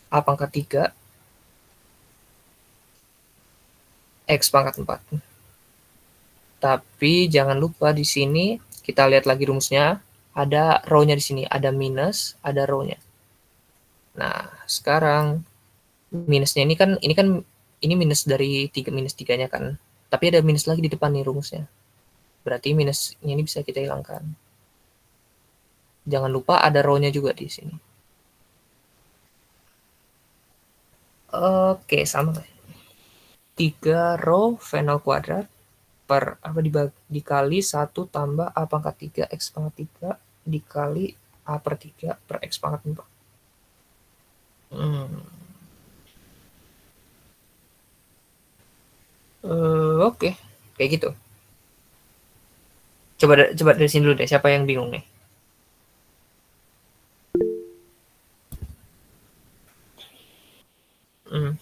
A pangkat 3 X pangkat 4. Tapi jangan lupa di sini kita lihat lagi rumusnya, ada row-nya di sini, ada minus, ada row-nya. Nah, sekarang minusnya ini minus dari minus 3-nya kan. Tapi ada minus lagi di depan nih rumusnya. Berarti minusnya ini bisa kita hilangkan. Jangan lupa ada row-nya juga di sini. Oke, sama. 3 row V0 kuadrat per dikali 1 tambah A pangkat 3 X pangkat 3 dikali A per 3 per X pangkat 4. Oke, kayak gitu. Coba dari sini dulu deh, siapa yang bingung nih? Hmm.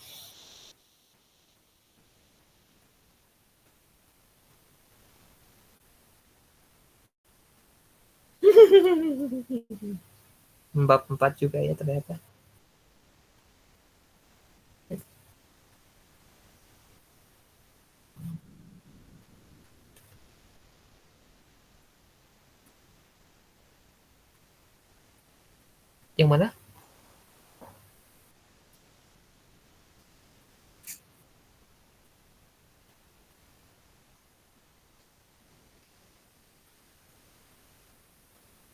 Bab 4 juga ya ternyata. Yang mana?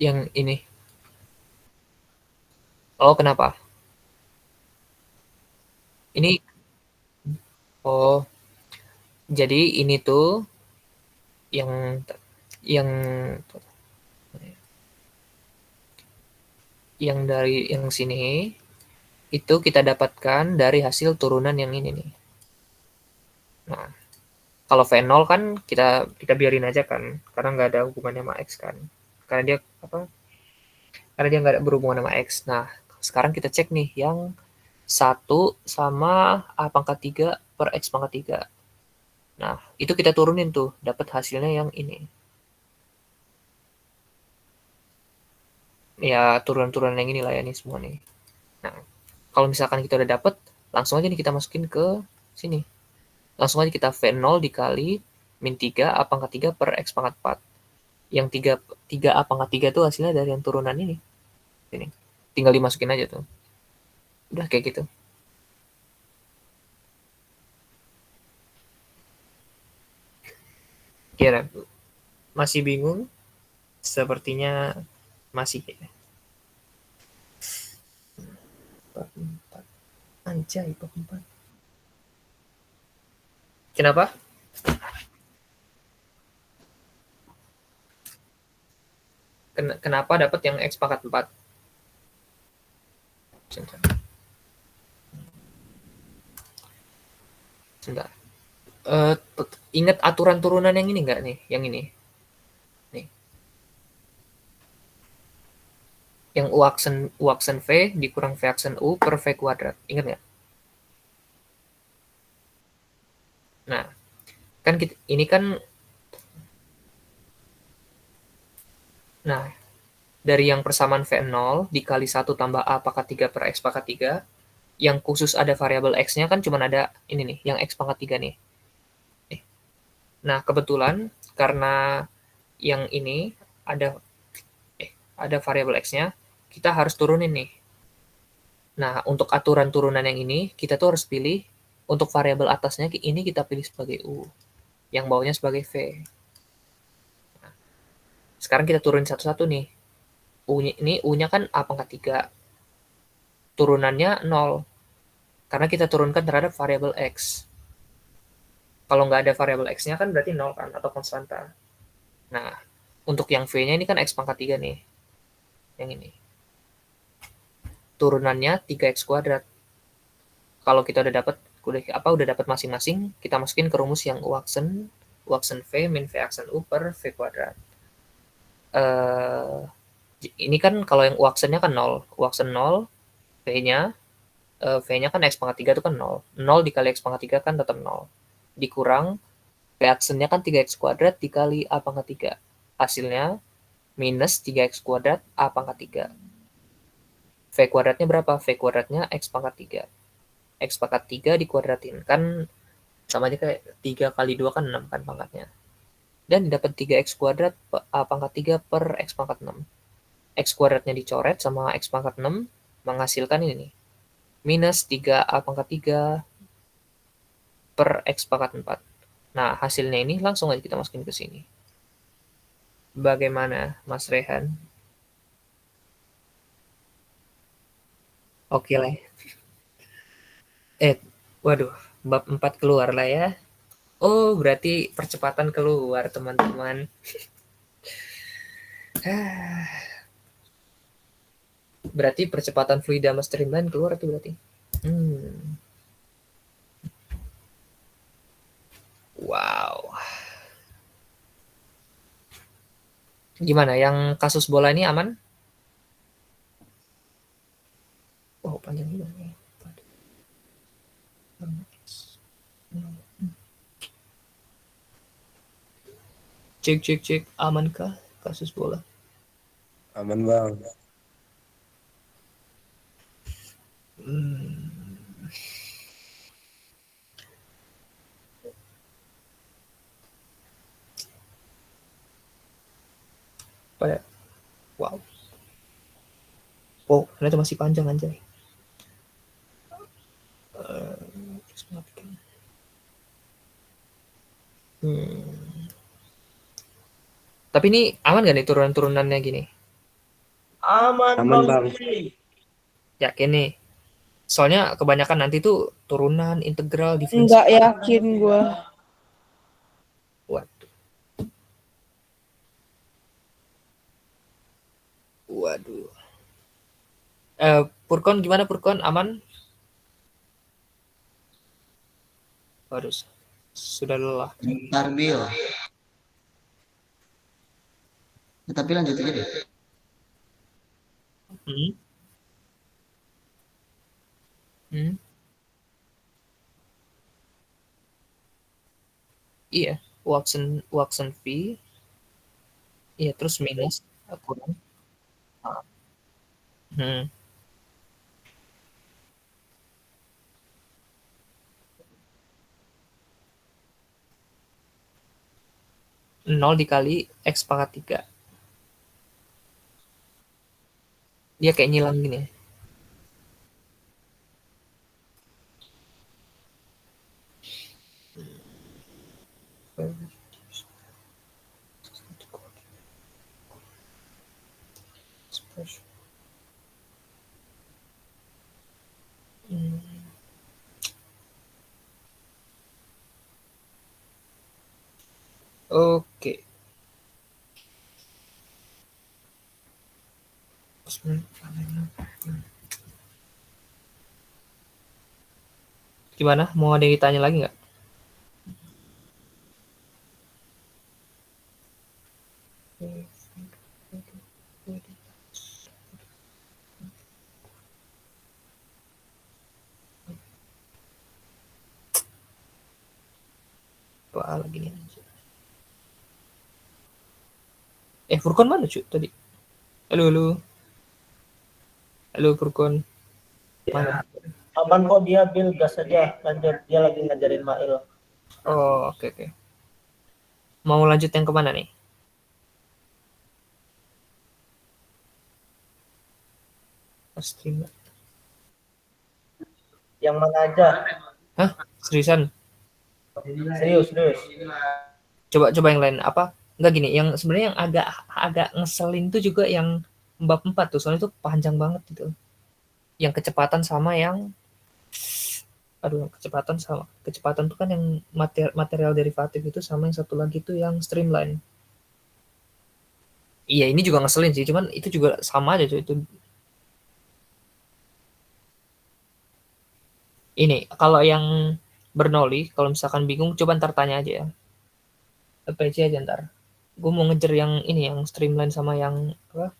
Yang ini. Oh, kenapa? Ini oh, jadi ini tuh yang yang dari yang sini itu kita dapatkan dari hasil turunan yang ini nih. Nah, kalau V0 kan kita biarin aja kan, karena nggak ada hubungannya sama X kan. Karena dia apa? Karena dia nggak ada berhubungan sama X. Nah, sekarang kita cek nih yang 1 sama A pangkat 3 per X pangkat 3. Nah, itu kita turunin tuh, dapat hasilnya yang ini. Ya, turunan-turunan yang inilah ya nih semua nih. Nah, kalau misalkan kita udah dapat, langsung aja nih kita masukin ke sini. Langsung aja kita V0 dikali min 3 A pangkat 3 per X pangkat 4. Yang 3 A pangkat 3 itu hasilnya dari yang turunan ini. Ini. Tinggal dimasukin aja tuh. Udah kayak gitu. Kira masih bingung? Sepertinya masih ya. Bab 4. Anjay, bab 4. Kenapa? Kenapa dapat yang X pangkat 4? Sebentar. Sebentar. Uh, ingat aturan turunan yang ini enggak nih? Yang ini. Nih. Yang U aksen V dikurang V aksen U per V kuadrat. Ingat nggak? Nah, kan ini kan, nah, dari yang persamaan V0 dikali 1 tambah A pangkat 3 per X pangkat 3, yang khusus ada variabel X-nya kan cuma ada ini nih, yang X pangkat 3 nih. Nah, kebetulan karena yang ini ada ada variabel X-nya, kita harus turunin nih. Nah, untuk aturan turunan yang ini, kita tuh harus pilih untuk variabel atasnya ini kita pilih sebagai U, yang bawahnya sebagai V. Nah, sekarang kita turunin satu-satu nih. U-nya kan A pangkat 3. Turunannya 0. Karena kita turunkan terhadap variabel X. Kalau nggak ada variabel X-nya kan berarti 0 kan, atau konstanta. Nah, untuk yang V-nya ini kan X pangkat 3 nih. Yang ini. Turunannya 3X kuadrat. Kalau kita udah dapat masing-masing, kita masukin ke rumus yang U aksen V min V aksen U per V kuadrat. Ini kan kalau yang U aksennya kan 0. U aksen 0, V-nya kan X pangkat 3 itu kan 0. 0 dikali X pangkat 3 kan tetap 0. Dikurang V aksennya kan 3X kuadrat dikali A pangkat 3. Hasilnya minus 3X kuadrat A pangkat 3. V kuadratnya berapa? V kuadratnya X pangkat 3. X pangkat 3 dikuadratin. Kan sama aja kayak 3 kali 2 kan 6 kan pangkatnya. Dan dapat 3X kuadrat pangkat 3 per X pangkat 6. X kuadratnya dicoret sama X pangkat 6 menghasilkan ini nih. Minus 3A pangkat 3 per X pangkat 4. Nah, hasilnya ini langsung aja kita masukin ke sini. Bagaimana, Mas Rehan? Oke lah. Waduh, bab 4 keluar lah ya. Oh, berarti percepatan keluar, teman-teman. Berarti percepatan fluida sama streamline keluar tuh berarti. Hmm. Wow. Gimana, yang kasus bola ini aman? Wow, panjang juga nih. Cek, cek, cek. Amankah kasus bola? Aman bang. Pada, wow. Oh, ternyata masih panjang anjay. Tapi ini aman gak nih turunan-turunannya gini? Aman bang. Yakin nih. Soalnya kebanyakan nanti tuh turunan, integral, diferensial. Nggak yakin gue. Waduh. Waduh. Purkon gimana Purkon? Aman? Waduh. Sudah lelah. Bentar Bil. Ya, tapi lanjut aja deh. Hmm? Hmm? Iya. Watson V. Iya, terus minus. Kurang. Hmm. 0 dikali X pangkat 3. Dia kayak nyilang gini. Oke. Gimana? Mau ada yang ditanya lagi nggak? Apa lagi nih? Furkon mana cuy tadi? Halo, halo. Halo Furkon. Mana? Aman kok dia, Bil, gas aja, lanjut, dia lagi ngajarin Mail. Oh, oke, oke. Mau lanjut yang kemana nih? Stream. Yang mana aja? Hah? Seriusan? Serius. Coba yang lain apa? Enggak gini, yang sebenarnya yang agak ngeselin tuh juga yang bab 4 tuh, soalnya itu panjang banget gitu. Yang kecepatan sama yang aduh, kecepatan tuh kan yang material derivatif itu, sama yang satu lagi tuh yang streamline. Iya, ini juga ngeselin sih, cuman itu juga sama aja cuy itu. Ini kalau yang Bernoulli, kalau misalkan bingung coba ntar tanya aja ya. PC aja ntar. Gue mau ngejar yang ini, yang streamline sama yang apa?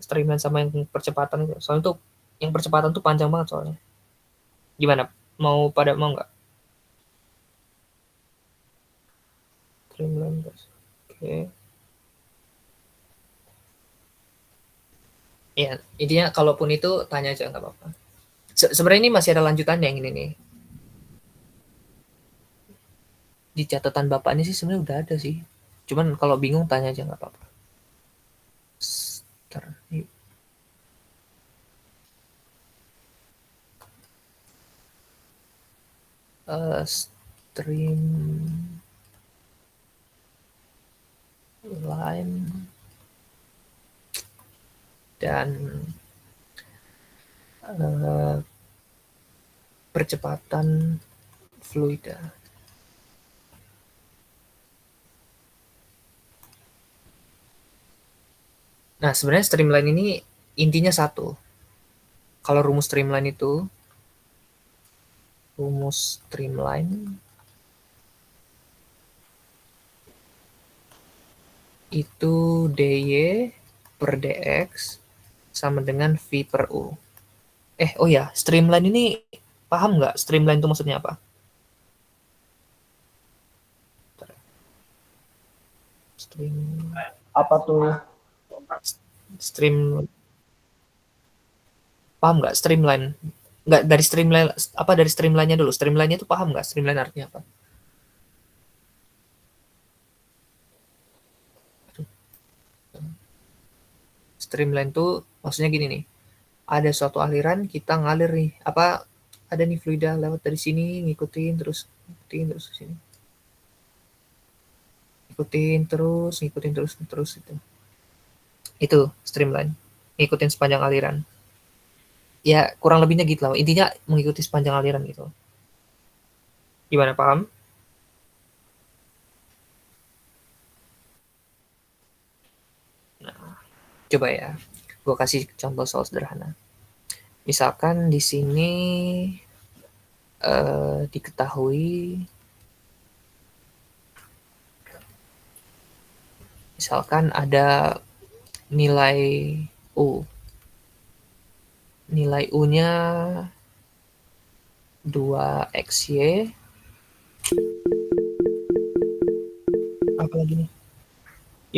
Streamline sama yang percepatan itu. Soalnya tuh yang percepatan tuh panjang banget soalnya. Gimana? Mau nggak? Streamline guys. Oke. Ya, intinya kalaupun itu tanya aja nggak apa-apa. Sebenarnya ini masih ada lanjutannya yang ini nih. Di catatan Bapak ini sih sebenarnya udah ada sih. Cuman kalau bingung tanya aja nggak apa-apa. Ntar, ini streamline dan percepatan fluida. Nah, sebenarnya streamline ini intinya satu. Kalau rumus streamline itu, rumus streamline itu dy per dx sama dengan v per u. Oh ya, streamline ini paham nggak? Streamline itu maksudnya apa? Apa tuh? Stream paham nggak streamline? Nggak dari streamline apa dari streamline-nya dulu? Streamline-nya itu paham nggak? Streamline artinya apa? Streamline tuh maksudnya gini nih. Ada suatu aliran kita ngalir nih. Apa ada nih fluida lewat dari sini ngikutin terus ke sini. Ngikutin terus itu. Itu streamline. Ngikutin sepanjang aliran. Ya, kurang lebihnya gitu lah. Intinya mengikuti sepanjang aliran gitu. Gimana, paham? Nah, coba ya. Gue kasih contoh soal sederhana. Misalkan di sini diketahui misalkan ada nilai U. Nilai U-nya 2xy. Apa lagi nih?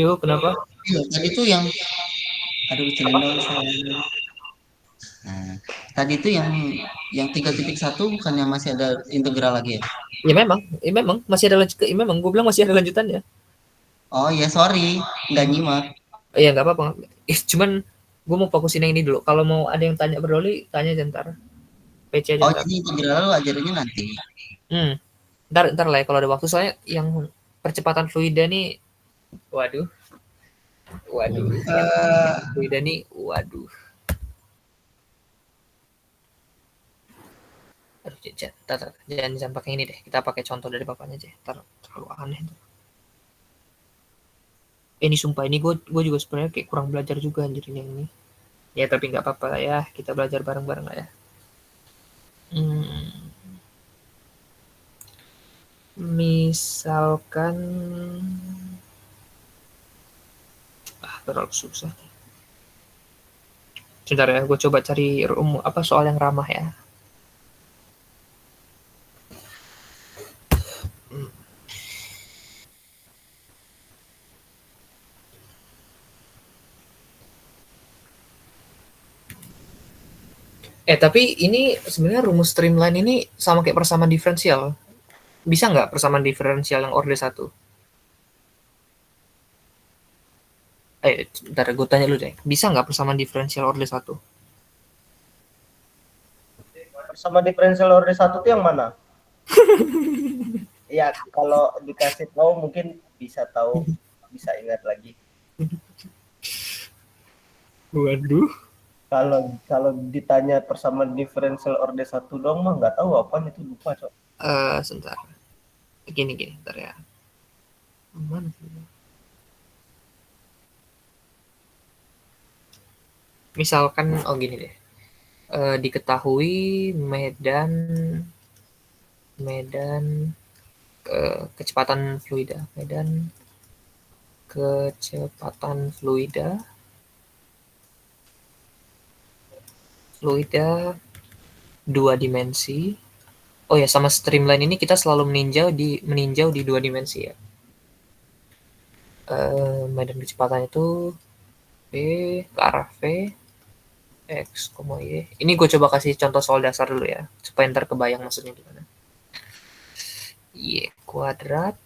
Yuk, kenapa? Iya, tadi tuh yang aduh celendong saya. Nah, tadi itu yang 3.1 bukannya masih ada integral lagi ya? Ya memang masih ada lanjut. Memang gue bilang masih ada lanjutannya. Oh ya sorry, nggak nyimak. Ya nggak apa-apa. Cuman gue mau fokusin yang ini dulu. Kalau mau ada yang tanya berdoli, tanya aja ntar. PC aja Oh ntar. jadi integral lu ajarannya nanti. Ntar lah ya kalau ada waktu. Soalnya yang percepatan fluida nih, waduh. Fluida nih, waduh. Aduh, jangan pakai ini deh. Kita pakai contoh dari bapaknya aja. Ntar terlalu aneh. Ini sumpah ini gue juga sebenarnya kayak kurang belajar juga anjir yang ini. Ya tapi nggak apa-apa lah ya. Kita belajar bareng-bareng lah ya. Misalkan terlalu susah. Sebentar ya, gue coba cari soal yang ramah ya. Tapi ini sebenarnya rumus streamline ini sama kayak persamaan diferensial. Bisa nggak persamaan diferensial yang order 1? Bentar, gue tanya dulu deh. Bisa nggak persamaan diferensial order 1? Sama diferensial order 1 itu yang mana? Ya, kalau dikasih tahu mungkin bisa tahu, bisa ingat lagi. Waduh. Kalau ditanya persamaan diferensial order 1 dong mah nggak tahu apa itu, lupa, Cok. Sebentar. Gini, bentar ya. Mana? Misalkan, gini deh. Diketahui medan kecepatan fluida. Medan kecepatan fluida 2 dimensi. Oh ya, sama streamline ini kita selalu meninjau di 2 dimensi ya. Medan kecepatan itu V ke arah V X, Y. Ini gue coba kasih contoh soal dasar dulu ya, supaya ntar kebayang maksudnya gimana. Y kuadrat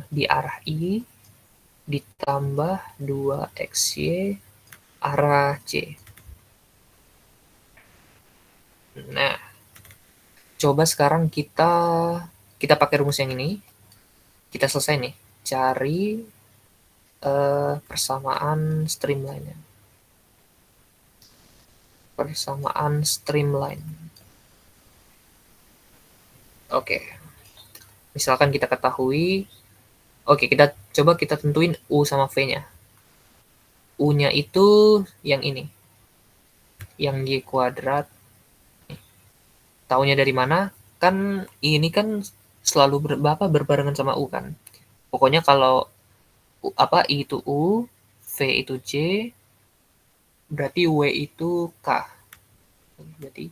di arah I ditambah 2XY arah C. Nah, coba sekarang kita pakai rumus yang ini. Kita selesai nih, cari persamaan streamline. Persamaan streamline. Oke. Misalkan kita ketahui, oke, kita coba kita tentuin U sama V-nya. U-nya itu yang ini. Yang Y kuadrat. Taunya dari mana? Kan ini kan selalu berbarengan sama U kan. Pokoknya kalau I itu U, V itu J, berarti W itu K. Berarti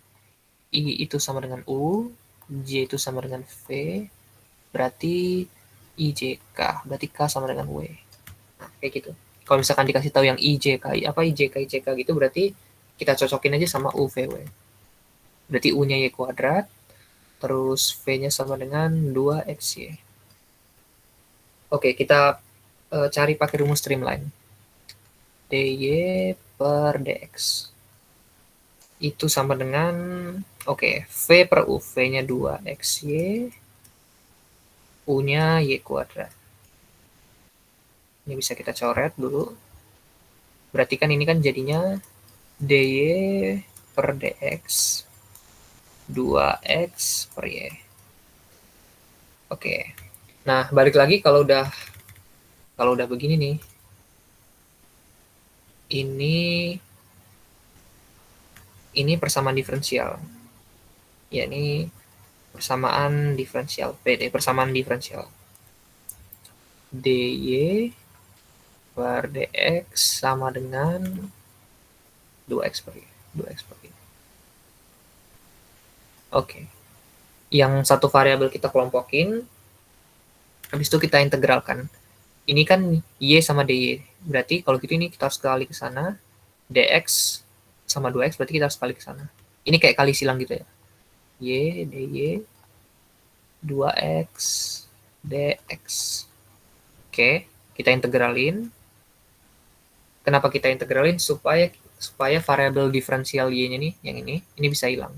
I itu sama dengan U, J itu sama dengan V, berarti IJK, berarti K sama dengan W. Nah, kayak gitu. Kalau misalkan dikasih tahu yang IJK, IJK gitu, berarti kita cocokin aja sama U, V, W. Berarti U-nya Y kuadrat, terus V-nya sama dengan 2XY. Oke, kita cari pakai rumus streamline. DY per DX. Itu sama dengan, V per U. V-nya 2XY, U-nya Y kuadrat. Ini bisa kita coret dulu. Berarti kan ini kan jadinya DY per DX 2X per Y. Oke. Nah, balik lagi kalau udah begini nih. Ini persamaan diferensial. Ya, ini persamaan diferensial. Persamaan diferensial. DY per DX sama dengan 2X per Y. 2X per Y. Oke. Yang satu variabel kita kelompokin, habis itu kita integralkan. Ini kan Y sama DY. Berarti kalau gitu ini kita harus kali ke sana. DX sama 2X berarti kita harus kali ke sana. Ini kayak kali silang gitu ya. Y, DY, 2X, DX. Oke, kita integralin. Kenapa kita integralin? Supaya variabel diferensial Y-nya nih, yang ini bisa hilang.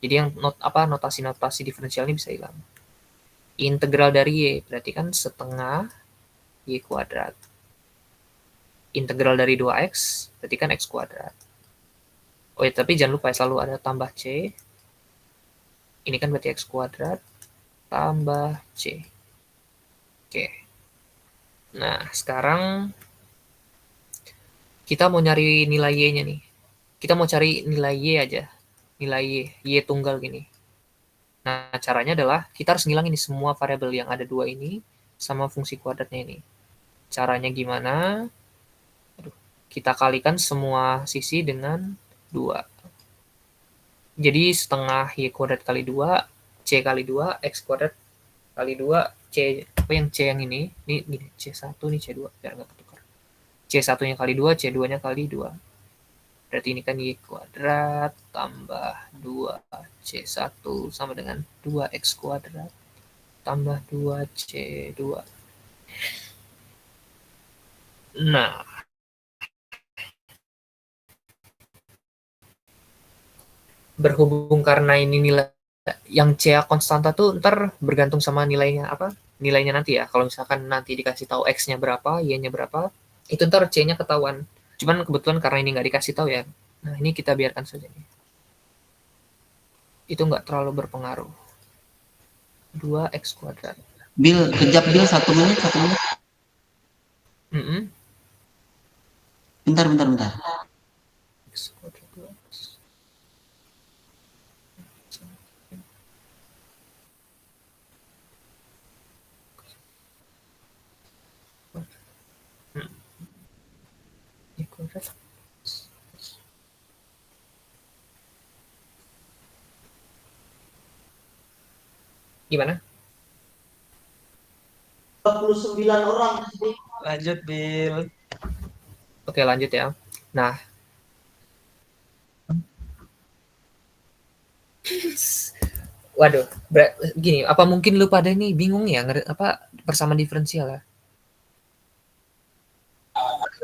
Jadi yang notasi-notasi diferensial ini bisa hilang. Integral dari Y berarti kan setengah Y kuadrat. Integral dari 2X berarti kan X kuadrat. Oh ya, tapi jangan lupa ya, selalu ada tambah C. Ini kan berarti X kuadrat tambah C. Oke. Nah, sekarang kita mau nyari nilai Y-nya nih. Kita mau cari nilai Y aja. Nilai Y tunggal gini. Nah, caranya adalah kita harus ngilangin semua variabel yang ada dua ini sama fungsi kuadratnya ini. Caranya gimana? Kita kalikan semua sisi dengan 2. Jadi setengah Y kuadrat kali 2, C kali 2, X kuadrat kali 2, C, yang C yang ini C1, ini C2, biar nggak ketukar. C1-nya kali 2, C2-nya kali 2. Berarti ini kan Y kuadrat tambah 2C1 sama dengan 2X kuadrat tambah 2C2. Nah, berhubung karena ini nilai yang C konstanta tuh ntar bergantung sama nilainya nilainya nanti ya. Kalau misalkan nanti dikasih tahu X-nya berapa, Y-nya berapa, itu ntar C-nya ketahuan. Cuman kebetulan karena ini nggak dikasih tahu ya. Nah, ini kita biarkan saja nih. Itu nggak terlalu berpengaruh. 2X kuadrat. Bill, kejap Bill, 1 menit. Bentar. X kuadrat 2X. Y kuadrat. Gimana? 29 orang. Lanjut, Bill. Oke, lanjut ya. Nah, Waduh, gini, apa mungkin lu pada ini bingung ya apa persamaan diferensial ya?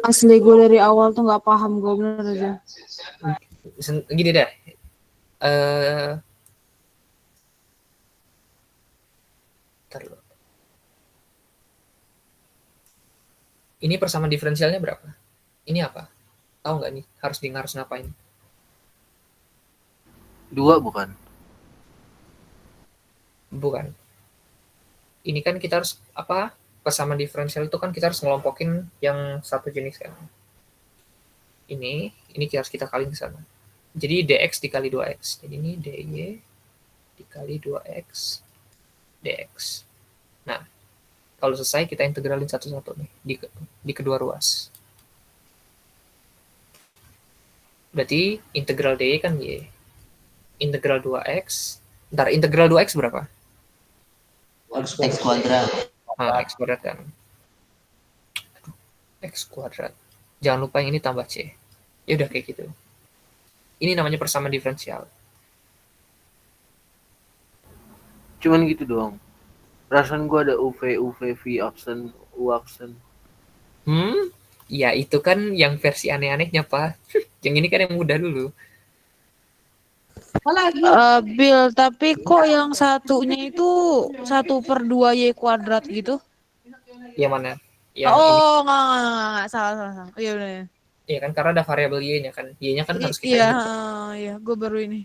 Asli gue dari awal tuh nggak paham, gue bener aja. Gini deh. Ntar dulu. Ini persamaan diferensialnya berapa? Ini apa? Tahu nggak nih? Harus ngapain? 2 bukan? Bukan. Ini kan kita harus apa? Persamaan diferensial itu kan kita harus ngelompokin yang satu jenis kan. Ini harus kita kali ke sana. Jadi dx dikali 2x. Jadi ini dy dikali 2x dx. Nah, kalau selesai kita integralin satu-satu nih di kedua ruas. Berarti integral dy kan y. Integral 2x. Ntar integral 2x berapa? X kuadrat. Nah, x kuadrat kan. X kuadrat. Jangan lupa yang ini tambah c. Ya udah kayak gitu. Ini namanya persamaan diferensial. Cuman gitu doang. Perasaan gua ada UV, V absen, U absen. Ya itu kan yang versi aneh-anehnya, Pak. Yang ini kan yang mudah dulu. Bill, tapi kok yang satunya itu 1/2 y kuadrat gitu? Yang mana? Yang ini. Oh, nggak, salah. Iya benar. Iya kan karena ada variabel y-nya kan. Y-nya kan harus kita Iya, input. iya, gue baru ini.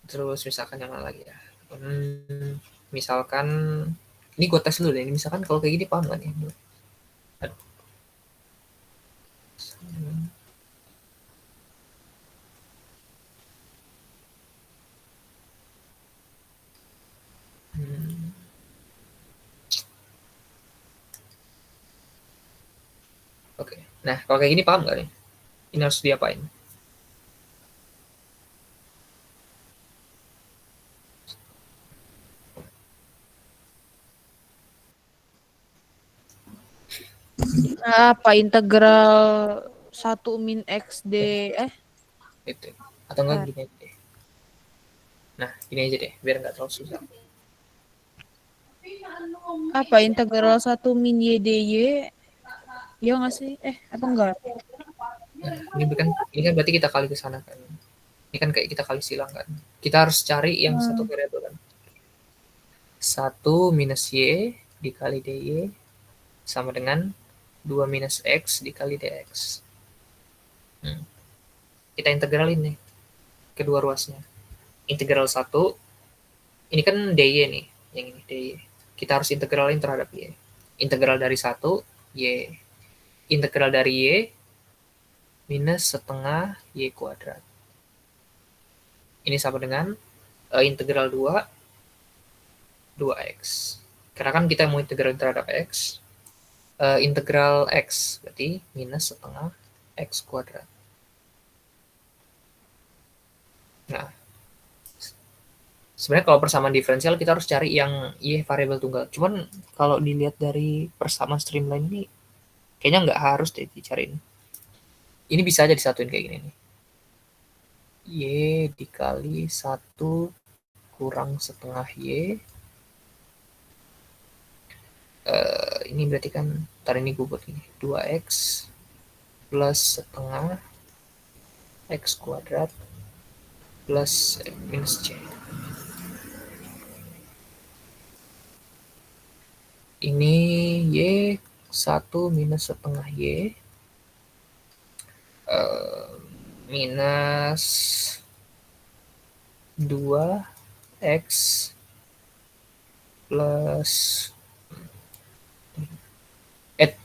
Terus misalkan yang mana lagi ya? Misalkan ini gue tes dulu deh. Ini misalkan kalau kayak gini paham nggak nih? Aduh. Oke. Nah, kalau kayak gini paham nggak nih? Ini harus diapain? Apa integral 1 min x d Itu. Atau enggak gini aja deh. Nah, gini aja deh, biar nggak terlalu susah. apa integral 1 min y dy? Ya nggak sih? Apa enggak? Nah, ini kan berarti kita kali ke sana kan. Ini kan kayak kita kali silang kan. Kita harus cari yang satu variabel kan. 1 minus y dikali dy sama dengan 2 minus x dikali dx. Kita integralin nih kedua ruasnya. Integral 1 ini kan dy nih, yang ini dy. Kita harus integralin terhadap y. Integral dari 1 y. Integral dari y minus setengah y kuadrat. Ini sama dengan integral 2x. Karena kan kita mau integral terhadap x. Integral x berarti minus setengah x kuadrat. Nah, sebenarnya kalau persamaan diferensial kita harus cari yang y variabel tunggal. Cuman kalau dilihat dari persamaan streamline ini kayaknya nggak harus deh dicariin. Ini bisa aja disatuin kayak gini nih. Y dikali 1 kurang setengah y. Ini berarti kan, ntar ini gue buat ini. 2x plus setengah x kuadrat plus minus c. Ini y 1 minus setengah y minus 2x plus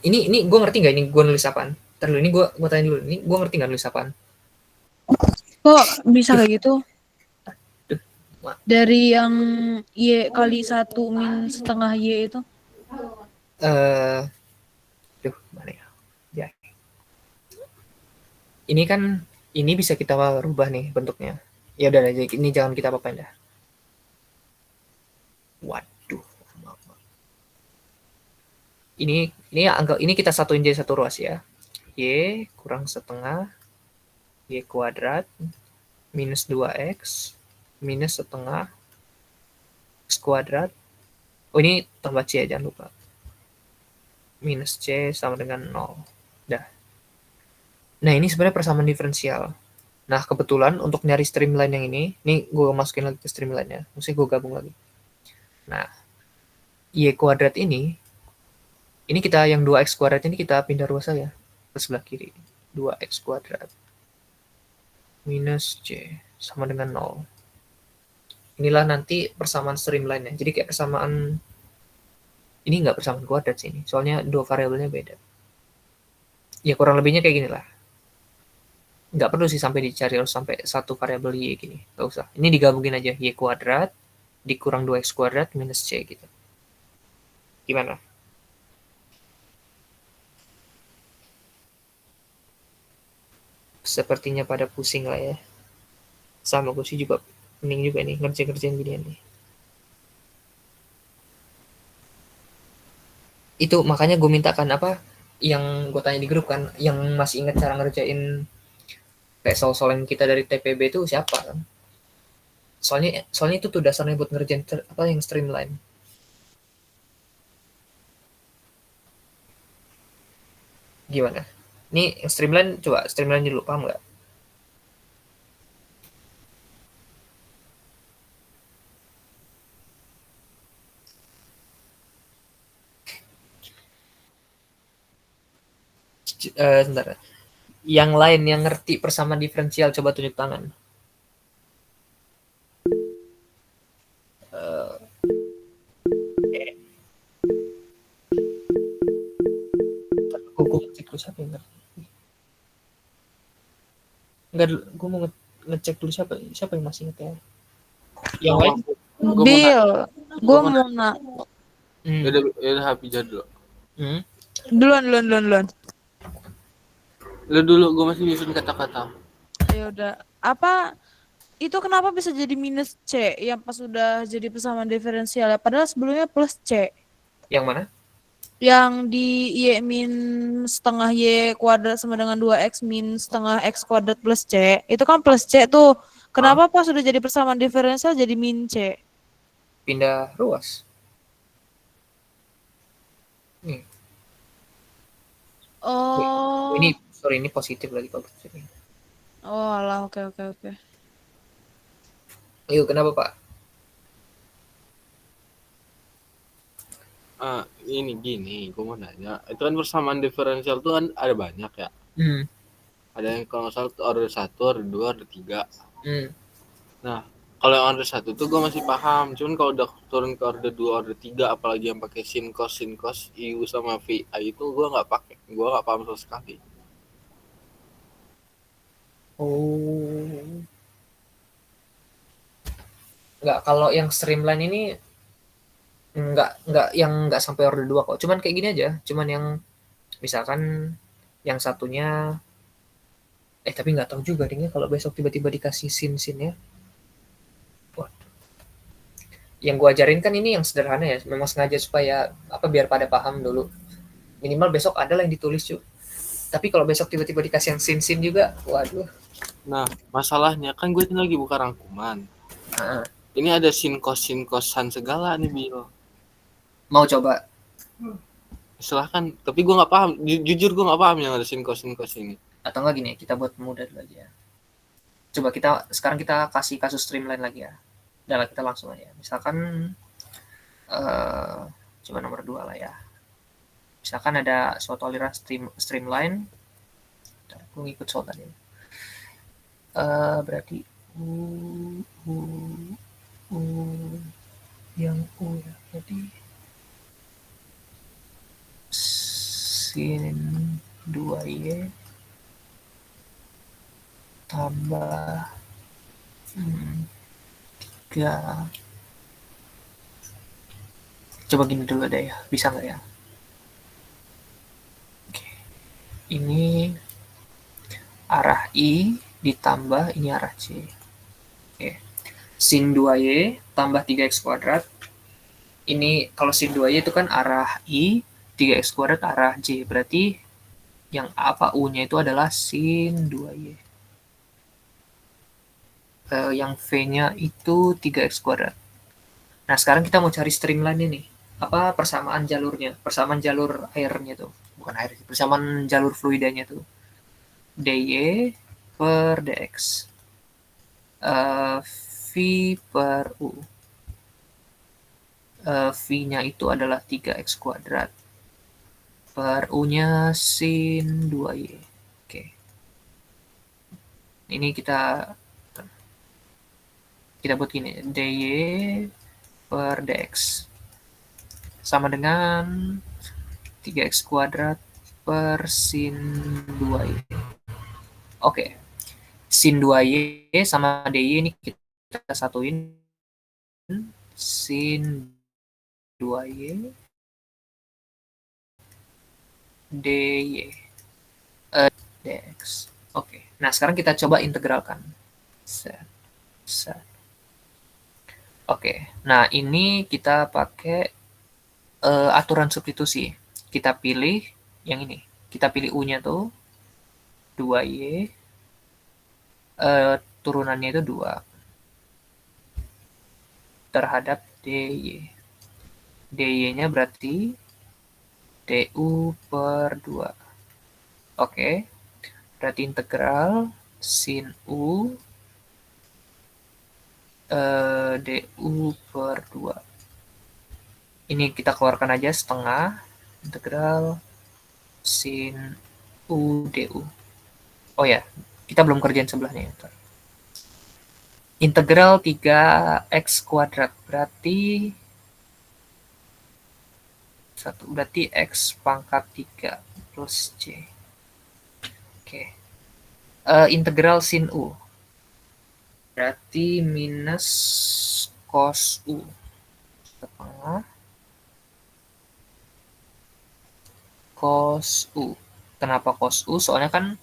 ini gue ngerti nggak ini gue nulis apaan? Terus ini gue tanya dulu, ini gue ngerti nggak nulis apaan? Kok bisa kayak gitu? Dari yang y kali 1 min setengah y itu? Mana ya? Ya. Ini kan ini bisa kita rubah nih bentuknya. Ya udah aja, ini jangan kita apa-apain dah. Waduh. Ini anggap ini kita satuin jadi satu ruas ya. Y kurang setengah Y kuadrat minus 2X minus setengah X kuadrat. Oh, ini tambah C ya, jangan lupa. Minus C sama dengan 0. Dah. Nah, ini sebenarnya persamaan diferensial. Nah, kebetulan untuk nyari streamline yang ini gue masukin lagi ke streamline-nya. Mesti gue gabung lagi. Nah, Y kuadrat ini kita yang 2X kuadrat ini kita pindah ruas saja ke sebelah kiri. 2X kuadrat minus C sama dengan 0. Inilah nanti persamaan streamline-nya. Jadi kayak persamaan, ini nggak persamaan kuadrat sih ini, soalnya dua variabelnya beda. Ya kurang lebihnya kayak gini lah. Nggak perlu sih sampai dicari harus sampai satu variabel Y gini. Nggak usah. Ini digabungin aja. Y kuadrat dikurang 2X kuadrat minus C gitu. Gimana? Sepertinya pada pusing lah ya. Sama gue sih juga pening juga nih ngerjain ginian nih. Itu makanya gue mintakan apa yang gue tanya di grup kan, yang masih ingat cara ngerjain kayak soal-soal yang kita dari TPB itu siapa kan? Soalnya itu tuh dasarnya buat ngerjain apa yang streamline. Gimana? Ini yang streamline, coba streamline dulu, paham nggak? Sebentar. Yang lain yang ngerti persamaan diferensial coba tunjuk tangan. Gue ngecek dulu siapa yang ngerti. Enggak, gue mau ngecek dulu siapa yang masih inget ya. Yang lain. Bill, gue mau nak. Udah happy jadul. Duluan. Lu dulu, gue masih nyusun kata-kata. Ya udah. Apa itu kenapa bisa jadi minus C yang pas sudah jadi persamaan diferensial ya? Padahal sebelumnya plus C. Yang mana? Yang di Y min setengah Y kuadrat sama dengan 2X min setengah X kuadrat plus C. Itu kan plus C tuh. Kenapa pas sudah jadi persamaan diferensial jadi min C? Pindah ruas. Nih. Oh. Ini positif lagi kalau positif. Oh alah, oke. Yuk, kenapa Pak? Ini gini, gue mau nanya. Itu kan persamaan diferensial tuh kan ada banyak ya. Ada yang kalau nggak salah tuh order 1, order 2, order 3. Nah, kalau yang order 1 tuh gue masih paham. Cuman kalau udah turun ke order 2, order 3, apalagi yang pakai sin cos, IU sama VI itu gue nggak pakai. Gue nggak paham sama sekali. Oh. Nggak, kalau yang streamline ini nggak sampai order 2 kok. Cuman kayak gini aja. Cuman yang misalkan yang satunya tapi nggak tahu juga deh kalau besok tiba-tiba dikasih sin ya. Waduh. Yang gua ajarin kan ini yang sederhana ya. Memang sengaja supaya biar pada paham dulu. Minimal besok ada lah yang ditulis cuy. Tapi kalau besok tiba-tiba dikasih yang sin juga, waduh. Nah, masalahnya kan gue lagi buka rangkuman. Ini ada sin kosan segala nih, Bil. Mau coba? Silahkan, tapi gue nggak paham. Jujur gue nggak paham yang ada sin kos ini. Atau nggak gini, kita buat mudah dulu aja. Coba sekarang kita kasih kasus streamline lagi ya. Dan kita langsung aja. Misalkan coba nomor 2 lah ya. Misalkan ada suatu aliran streamline. Gue ngikut soal tadi. Berarti yang U ya. Jadi sin 2Y tambah 3. Coba gini dulu deh ya, bisa nggak ya? Oke. Ini arah I ditambah ini arah C. Oke. Sin 2Y tambah 3X kuadrat. Ini kalau sin 2Y itu kan arah I, 3X kuadrat arah J. Berarti Yang apa U-nya itu adalah sin 2Y. Yang V-nya itu 3X kuadrat. Nah, sekarang kita mau cari streamline ini. Apa persamaan jalurnya? Persamaan jalur airnya tuh. Bukan air, persamaan jalur fluidanya tuh. dy per dx. V per U. V-nya itu adalah 3X kuadrat. Per U-nya sin 2Y. Oke. Ini kita buat gini. dy per dx. Sama dengan 3X kuadrat per sin 2Y. Oke. Sin 2Y sama dy ini kita satuin. Sin 2Y dy dx. Oke. Nah, sekarang kita coba integralkan. Set. Oke. Nah, ini kita pakai aturan substitusi. Kita pilih yang ini. Kita pilih U-nya tuh 2Y. Turunannya itu 2 terhadap dy. dy-nya berarti du per 2. Oke. Berarti integral sin U du per 2. Ini kita keluarkan aja setengah integral sin U du. Oh ya, kita belum kerjain sebelahnya. Integral 3x kuadrat berarti x pangkat 3 plus c. Oke. Integral sin U berarti minus cos U setengah cos U. Kenapa cos U? Soalnya kan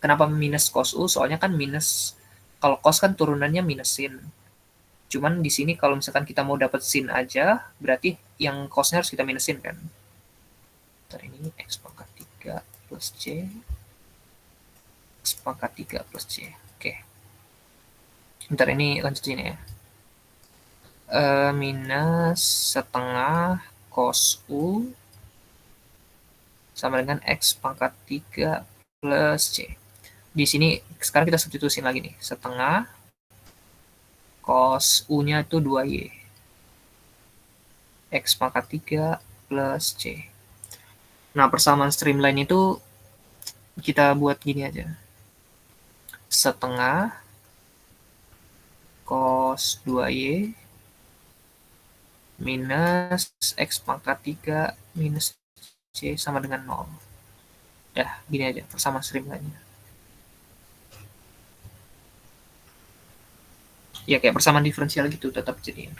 kenapa minus cos U? Soalnya kan minus, kalau cos kan turunannya minus sin. Cuman di sini kalau misalkan kita mau dapat sin aja, berarti yang cosnya harus kita minusin kan. Ntar ini x pangkat 3 plus c. X pangkat 3 plus c. Oke. Ntar ini lanjutin ya. Minus setengah cos U sama dengan x pangkat 3 plus c. Di sini sekarang kita substitusin lagi nih. Setengah cos U-nya itu 2Y. X pangkat 3 plus C. Nah, persamaan streamline itu kita buat gini aja. Setengah cos 2Y minus X pangkat 3 minus C sama dengan 0. Ya, gini aja persamaan streamline-nya. Ya, kayak persamaan diferensial gitu tetap jadinya.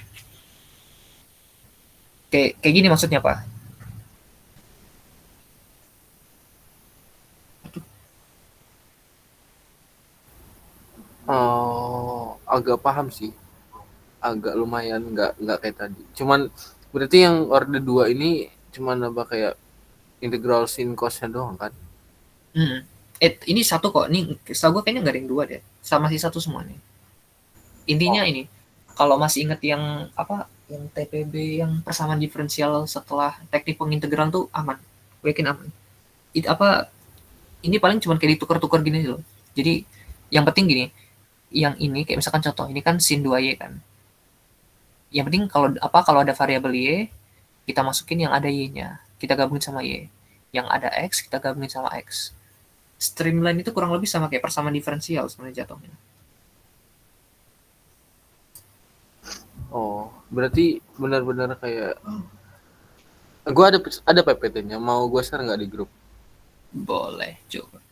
Kayak gini maksudnya, Pak. Oh, agak paham sih. Agak lumayan nggak kayak tadi. Cuman berarti yang orde 2 ini cuman apa kayak integral sin cosnya doang kan? Ini satu kok. Ini setahu gue kayaknya nggak ada yang 2 deh. Sama si satu semua nih. Intinya ini, kalau masih inget yang apa, yang TPB yang persamaan diferensial setelah teknik pengintegralan tuh aman. Gue yakin aman. Ini paling cuma kayak ditukar-tukar gini loh. Jadi yang penting gini, yang ini kayak misalkan contoh, ini kan sin 2y kan. Yang penting kalau ada variabel y, kita masukin yang ada y-nya. Kita gabungin sama y. Yang ada x, kita gabungin sama x. Streamline itu kurang lebih sama kayak persamaan diferensial sebenarnya jatuhnya. Oh, berarti benar-benar kayak gue ada PPT-nya. Mau gue share nggak di grup? Boleh, coba.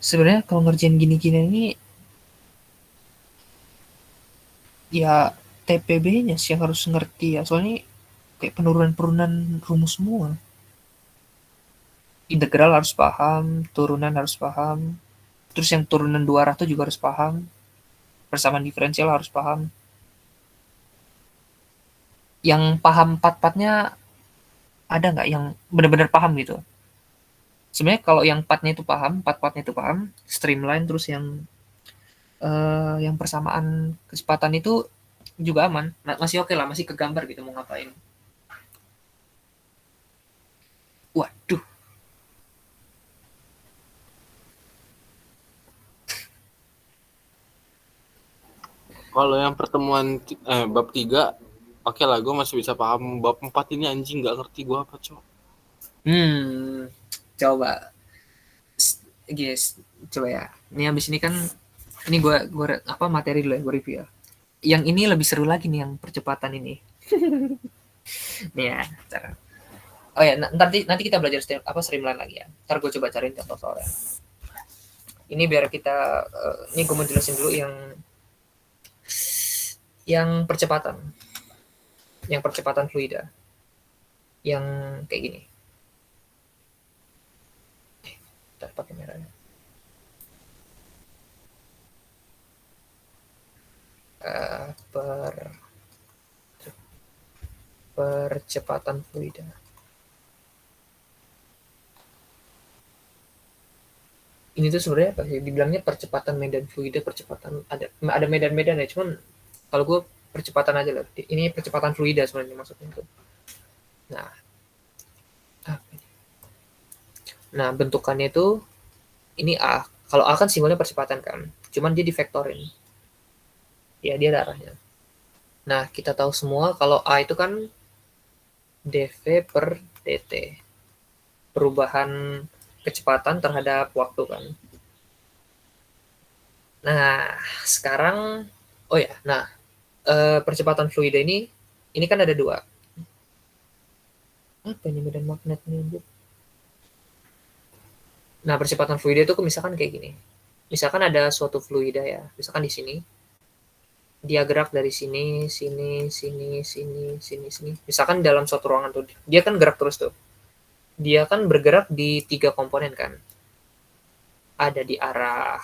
Sebenarnya kalau ngerjain gini-gini ini ya TPB-nya sih yang harus ngerti ya, soalnya kayak penurunan rumus semua. Integral harus paham, turunan harus paham, terus yang turunan 200 juga harus paham, persamaan diferensial harus paham. Yang paham part-partnya ada nggak yang benar-benar paham gitu? Sebenarnya kalau yang part-nya itu paham, part-partnya itu paham, streamline, terus yang persamaan kecepatan itu juga aman, masih oke lah, masih kegambar gitu mau ngapain. Waduh, Kalau yang pertemuan bab 3, oke lah, gue masih bisa paham. Bab 4 ini anjing nggak ngerti gue apa, Cok. Coba guys, coba ya. Ini habis ini kan, ini gue apa materi dulu ya, gue review ya. Yang ini lebih seru lagi nih, yang percepatan ini. Nih ya, cara. Oh ya, nanti kita belajar streamline lagi ya. Ntar gue coba cariin contoh soalnya. Ini biar kita, ini gue mau jelasin dulu yang percepatan. Yang percepatan fluida. Yang kayak gini. Ntar pakai merahnya. Percepatan fluida. Ini tuh sebenarnya apa sih? Dibilangnya percepatan medan fluida, percepatan ada medan-medan ya, cuman kalau gue percepatan aja lah. Ini percepatan fluida sebenarnya maksudnya itu. Nah, apa ini? Nah, bentukannya itu ini A. Kalau A kan simbolnya percepatan kan, cuman dia divektorin. Ya, dia ada arahnya. Nah, kita tahu semua kalau A itu kan dv per dt. Perubahan kecepatan terhadap waktu kan. Nah, sekarang percepatan fluida ini kan ada dua. Apa ini medan magnetnya? Nah, percepatan fluida itu misalkan kayak gini. Misalkan ada suatu fluida ya, misalkan di sini. Dia gerak dari sini, sini, sini, sini, sini, sini. Misalkan dalam suatu ruangan tuh, dia kan gerak terus tuh. Dia kan bergerak di 3 komponen kan. Ada di arah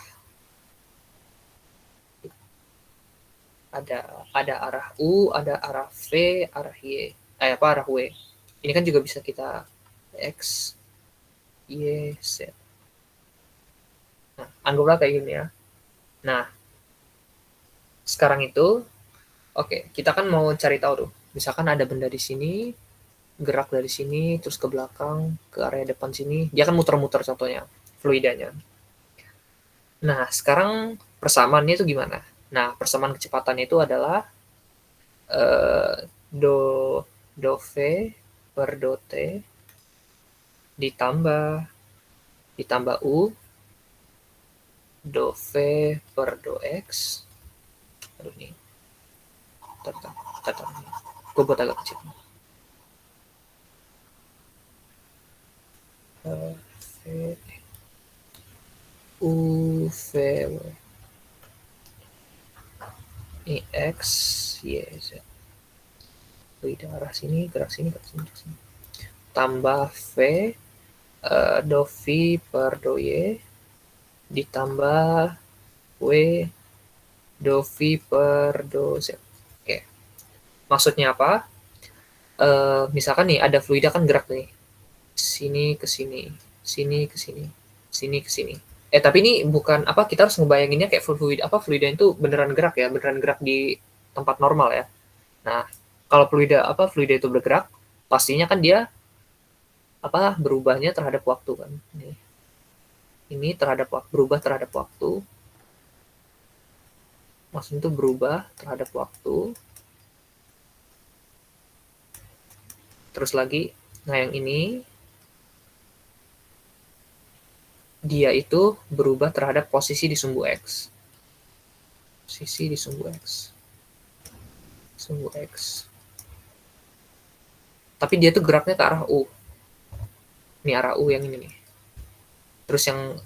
ada arah U, ada arah V, arah Y, arah W. Ini kan juga bisa kita X, Y, Z. Nah, anggaplah kayak gini ya. Nah, sekarang itu, kita kan mau cari tahu tuh. Misalkan ada benda di sini, gerak dari sini, terus ke belakang, ke area depan sini. Dia kan muter-muter contohnya, fluidanya. Nah, sekarang persamaannya itu gimana? Nah, persamaan kecepatan itu adalah do V per do T ditambah U do V per do X. Aduh nih. Gue buat agak kecil. U V W. Ini X, Y, Z. Di arah sini, gerak sini, gerak sini, gerak sini. Tambah V, do V per do Y, ditambah W, do V per do Z. Oke. Maksudnya apa? Misalkan nih, ada fluida kan gerak nih. Sini ke sini, sini ke sini, sini ke sini. Tapi ini bukan kita harus ngebayanginnya kayak fluida itu beneran gerak ya, beneran gerak di tempat normal ya. Nah, kalau fluida itu bergerak, pastinya kan dia berubahnya terhadap waktu kan. Ini berubah terhadap waktu. Maksudnya itu berubah terhadap waktu. Terus lagi, nah yang ini dia itu berubah terhadap posisi di sumbu X. Posisi di sumbu X. Sumbu X. Tapi dia tuh geraknya ke arah U. Ini arah U yang ini nih. Terus yang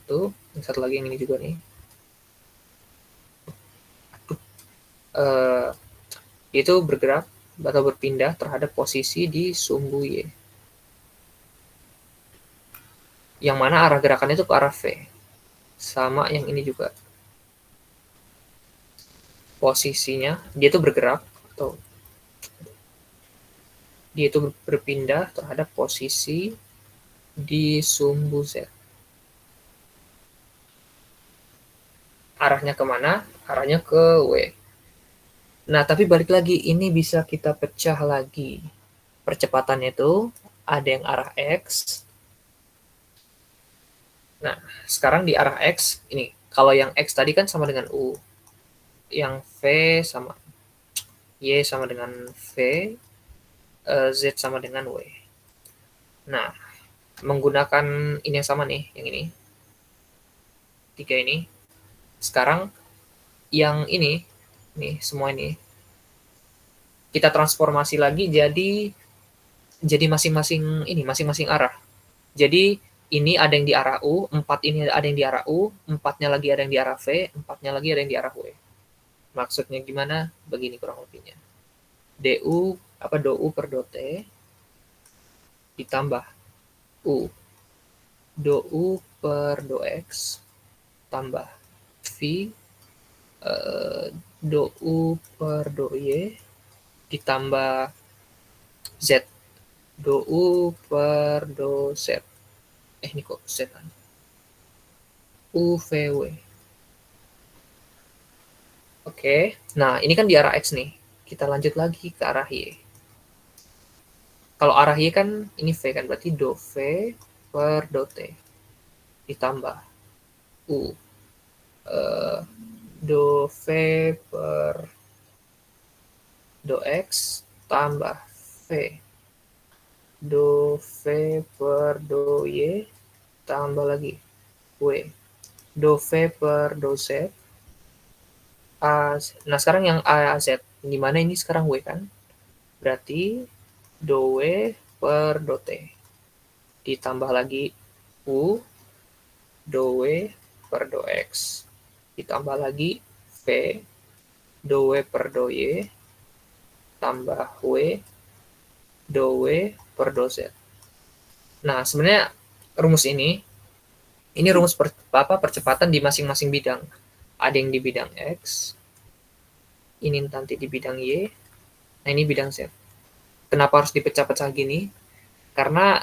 satu lagi yang ini juga nih. Itu bergerak atau berpindah terhadap posisi di sumbu Y. Yang mana arah gerakannya itu ke arah V. Sama yang ini juga. Posisinya, dia itu bergerak, atau dia itu berpindah terhadap posisi di sumbu Z. Arahnya kemana? Arahnya ke W. Nah, tapi balik lagi, ini bisa kita pecah lagi. Percepatannya itu ada yang arah X. Nah, sekarang di arah X, ini. Kalau yang X tadi kan sama dengan U. Yang V sama Y sama dengan V. Z sama dengan W. Nah, menggunakan ini yang sama nih, yang ini. 3 ini. Sekarang, yang ini, nih semua ini kita transformasi lagi jadi masing-masing arah. Jadi ini ada yang di arah U, 4 ini ada yang di arah U, 4-nya lagi ada yang di arah V, 4-nya lagi ada yang di arah W. Maksudnya gimana? Begini kurang lebihnya. DU do U per do T ditambah U do U per do X tambah V do U per do Y ditambah Z do U per do Z. Ini kok Z kan? UVW. Oke, nah ini kan di arah X nih. Kita lanjut lagi ke arah Y. Kalau arah Y kan ini V kan, berarti do V per do T ditambah U do V per do X tambah V do V per do Y tambah lagi W do V per do Z. Nah sekarang yang AZ, di mana ini sekarang W kan? Berarti do W per do T ditambah lagi U do W per do X ditambah lagi V do W per do Y tambah W do W per do Z. Nah, sebenarnya rumus ini rumus percepatan di masing-masing bidang. Ada yang di bidang X, ini nanti di bidang Y, nah ini bidang Z. Kenapa harus dipecah-pecah gini? Karena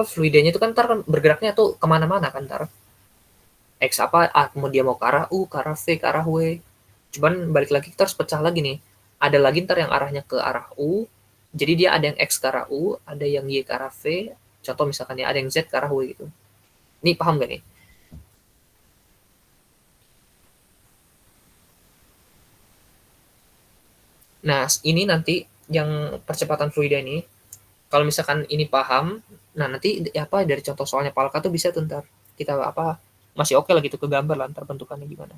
fluidanya itu kan ntar bergeraknya tuh kemana-mana kan ntar. X mau dia mau ke arah U, ke arah V, ke arah W. Cuman balik lagi kita harus pecah lagi nih. Ada lagi ntar yang arahnya ke arah U, jadi dia ada yang X ke arah U, ada yang Y ke arah V. Contoh misalkan ya ada yang Z ke arah W gitu. Ini paham gak nih? Nah, ini nanti yang percepatan fluida ini, kalau misalkan ini paham, nah nanti dari contoh soalnya Palka tuh bisa tuh ntar kita masih oke lah gitu ke gambar lah ntar bentukannya gimana.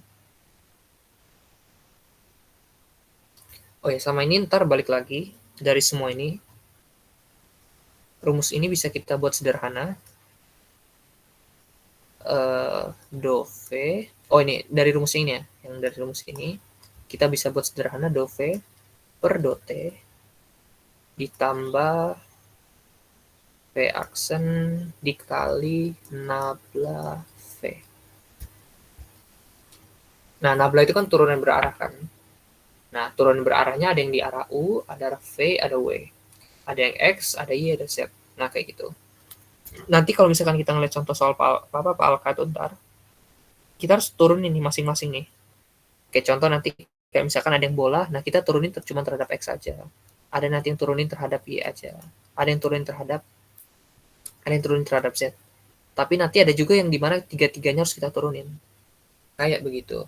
Oh ya, sama ini ntar balik lagi dari semua ini. Rumus ini bisa kita buat sederhana. Do V. Oh ini dari rumus ini ya. Yang dari rumus ini kita bisa buat sederhana do V per do T ditambah V aksen dikali nabla V. Nah, nabla itu kan turunan berarah kan. Nah, turunan berarahnya ada yang di arah U, ada arah V, ada W. Ada yang X, ada Y, ada Z. Nah, kayak gitu. Nanti kalau misalkan kita ngeliat contoh soal Palka itu ntar, kita harus turunin nih masing-masing nih. Kayak contoh nanti Kayak misalkan ada yang bola, nah kita turunin cuma terhadap X aja. Ada nanti yang turunin terhadap Y aja. Ada yang turunin terhadap Z. Tapi nanti ada juga yang dimana tiga-tiganya harus kita turunin. Kayak begitu.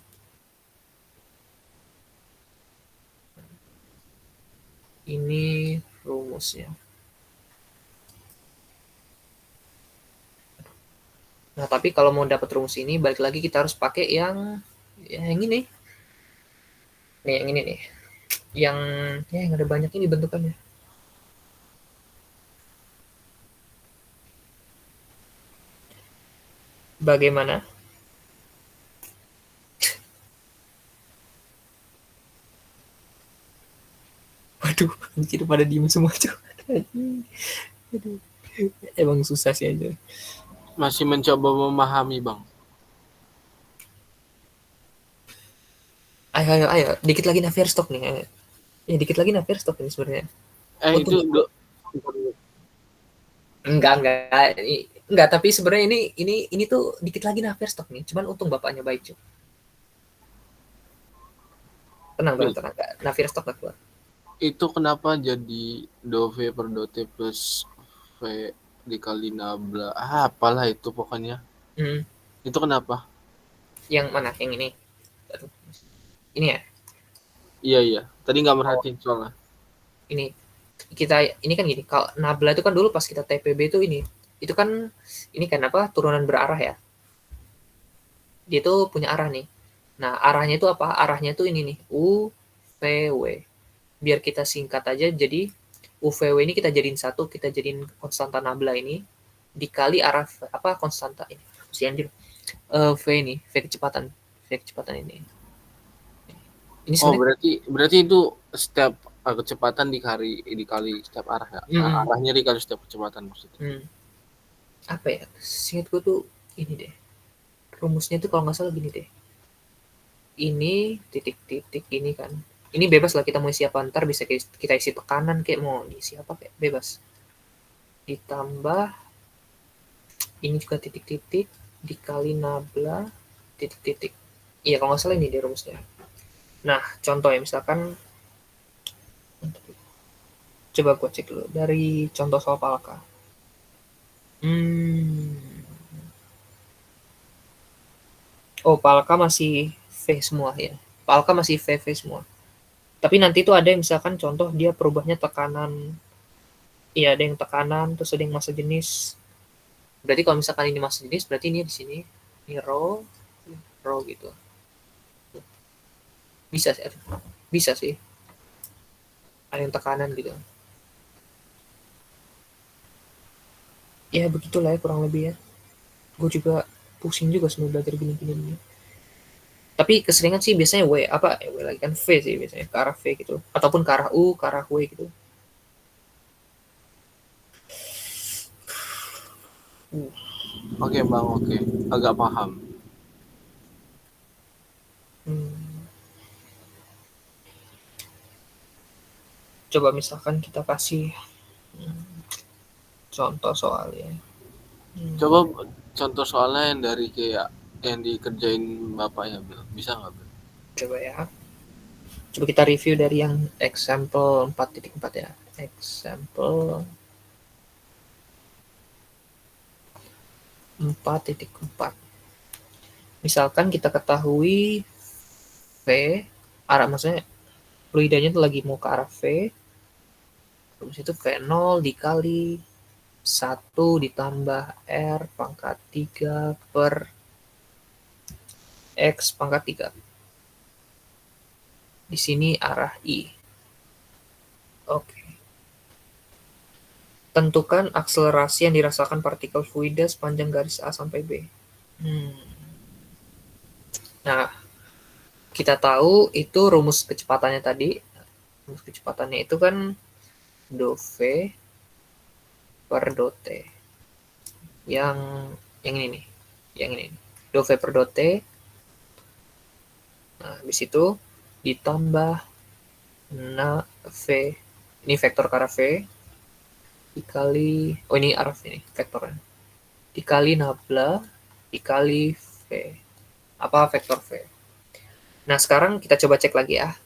Ini rumusnya. Nah, tapi kalau mau dapat rumus ini, balik lagi kita harus pakai yang ini. Nih, yang ini nih. Yang ada banyak ini bentukannya. Bagaimana? Waduh, anjir pada diem semua tuh. Aduh. Emang susah sih aja. Masih mencoba memahami, Bang. Ayo. Dikit lagi Navier-Stokes nih. Ayo. Ya, dikit lagi Navier-Stokes ini sebenarnya. Itu Enggak, tapi sebenarnya ini tuh dikit lagi Navier-Stokes nih. Cuman untung bapaknya baik, cuy. Tenang. Navier-Stokes nggak keluar. itu kenapa jadi dove per dot plus v dikali nabla, apalah itu pokoknya. Itu kenapa? Yang mana? Yang ini? Aduh. Ini ya? Iya, tadi nggak merhatiin soalnya. Ini kan gini, kalau nabla itu kan dulu pas kita TPB itu kan ini kan apa, turunan berarah ya. Dia tuh punya arah nih. Nah, arahnya itu apa? Arahnya itu ini nih, UVW. Biar kita singkat aja, jadi UVW ini kita jadiin satu, kita jadiin konstanta nabla ini dikali arah apa konstanta ini. V ini, V kecepatan ini. Ini berarti itu setiap kecepatan dikali setiap arah ya. Arahnya dikali setiap kecepatan maksudnya. Apa ya? Seingat gue tuh ini deh. Rumusnya tuh kalau nggak salah gini deh. Ini titik-titik ini kan. Ini bebas lah kita mau isi apa, ntar bisa kita isi tekanan kayak mau isi apa kayak bebas. Ditambah ini juga titik-titik dikali nabla titik-titik. Iya kalau nggak salah ini deh rumusnya. Nah contoh ya misalkan, coba gue cek dulu dari contoh soal Palka. Oh Palka masih V semua ya. Palka masih VV semua. Tapi nanti itu ada yang misalkan contoh dia perubahnya tekanan. Iya, ada yang tekanan, terus ada yang massa jenis. Berarti kalau misalkan ini massa jenis, berarti ini di sini. Ini rho gitu. Bisa sih. Ada yang tekanan gitu. Ya begitulah ya kurang lebih ya. Gue juga pusing juga sebenarnya belajar gini. Tapi keseringan sih biasanya W lagi kan V sih biasanya ke arah V gitu, ataupun ke arah U, ke arah W gitu. Oke Bang, agak paham. Coba misalkan kita kasih contoh soalnya. Coba contoh soalnya yang dari kayak yang dikerjain bapaknya, bisa nggak? Coba ya. Coba kita review dari yang example 4.4 ya. Example 4.4. Misalkan kita ketahui V, arah maksudnya fluidanya itu lagi mau ke arah V. Terus itu V0 dikali 1 ditambah R pangkat 3 per X pangkat 3. Di sini arah I. Oke. Tentukan akselerasi yang dirasakan partikel fluida sepanjang garis A sampai B. Nah, kita tahu itu rumus kecepatannya tadi. Rumus kecepatannya itu kan do V per do T. Yang ini nih. Yang ini. Do V per do T. Nah, habis itu ditambah V, ini vektor ke arah V, dikali, ini arah V nih, vektornya, dikali nabla, dikali V, vektor V. Nah, sekarang kita coba cek lagi ya.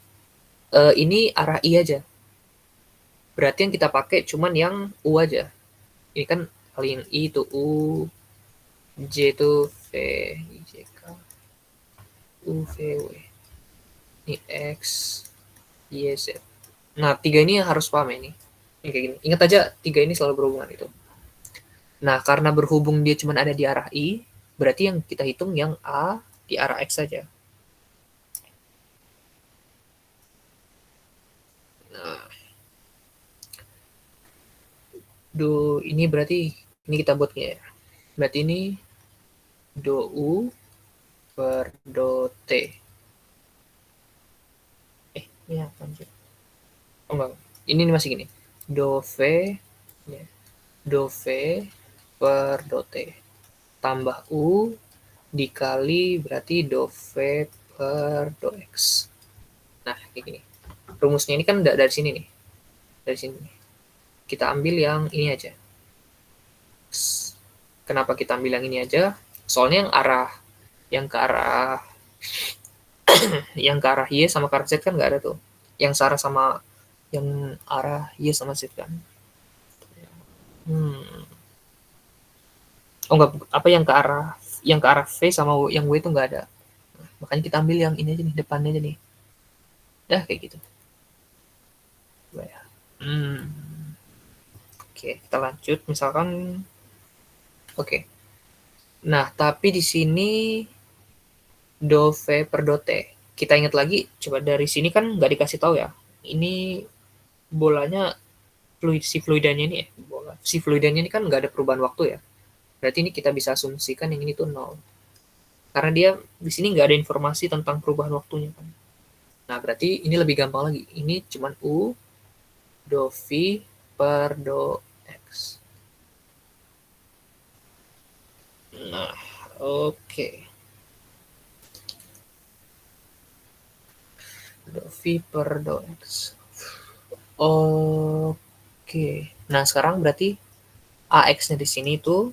Ini arah I aja. Berarti yang kita pakai cuman yang U aja. Ini kan paling I itu U, J itu V, I, J, K, U, V, W. Ini X, Y, Z. Nah, 3 ini harus paham ya ini. Ini kayak gini. Ingat aja 3 ini selalu berhubungan itu. Nah, karena berhubung dia cuma ada di arah I, berarti yang kita hitung yang A di arah X saja. Nah, ini berarti ini kita buat ya. Berarti ini do U per do T. Ini apa sih? Oh enggak, ini masih gini. Do V, ya. Do V per do T. Tambah U dikali berarti do V per do X. Nah, kayak gini. Rumusnya ini kan dari sini nih. Dari sini. Kita ambil yang ini aja. Kenapa kita ambil yang ini aja? Soalnya yang ke arah yang ke arah Y sama ke arah Z kan nggak ada tuh. Yang searah sama yang arah Y sama Z kan. Oh enggak, apa yang ke arah V sama yang W itu nggak ada. Nah, makanya kita ambil yang ini aja nih, depannya aja nih. Dah kayak gitu. Oke, kita lanjut. Misalkan, oke. Nah, tapi di sini do V per do T. Kita ingat lagi, coba dari sini kan nggak dikasih tahu ya. Ini bolanya si fluidanya ini ya. Si fluidanya ini kan nggak ada perubahan waktu ya. Berarti ini kita bisa asumsikan yang ini tuh 0. Karena dia di sini nggak ada informasi tentang perubahan waktunya kan. Nah, berarti ini lebih gampang lagi. Ini cuman U do V per do X. Nah, oke. Do V per do X. Oke. Nah, sekarang berarti AX-nya di sini tuh.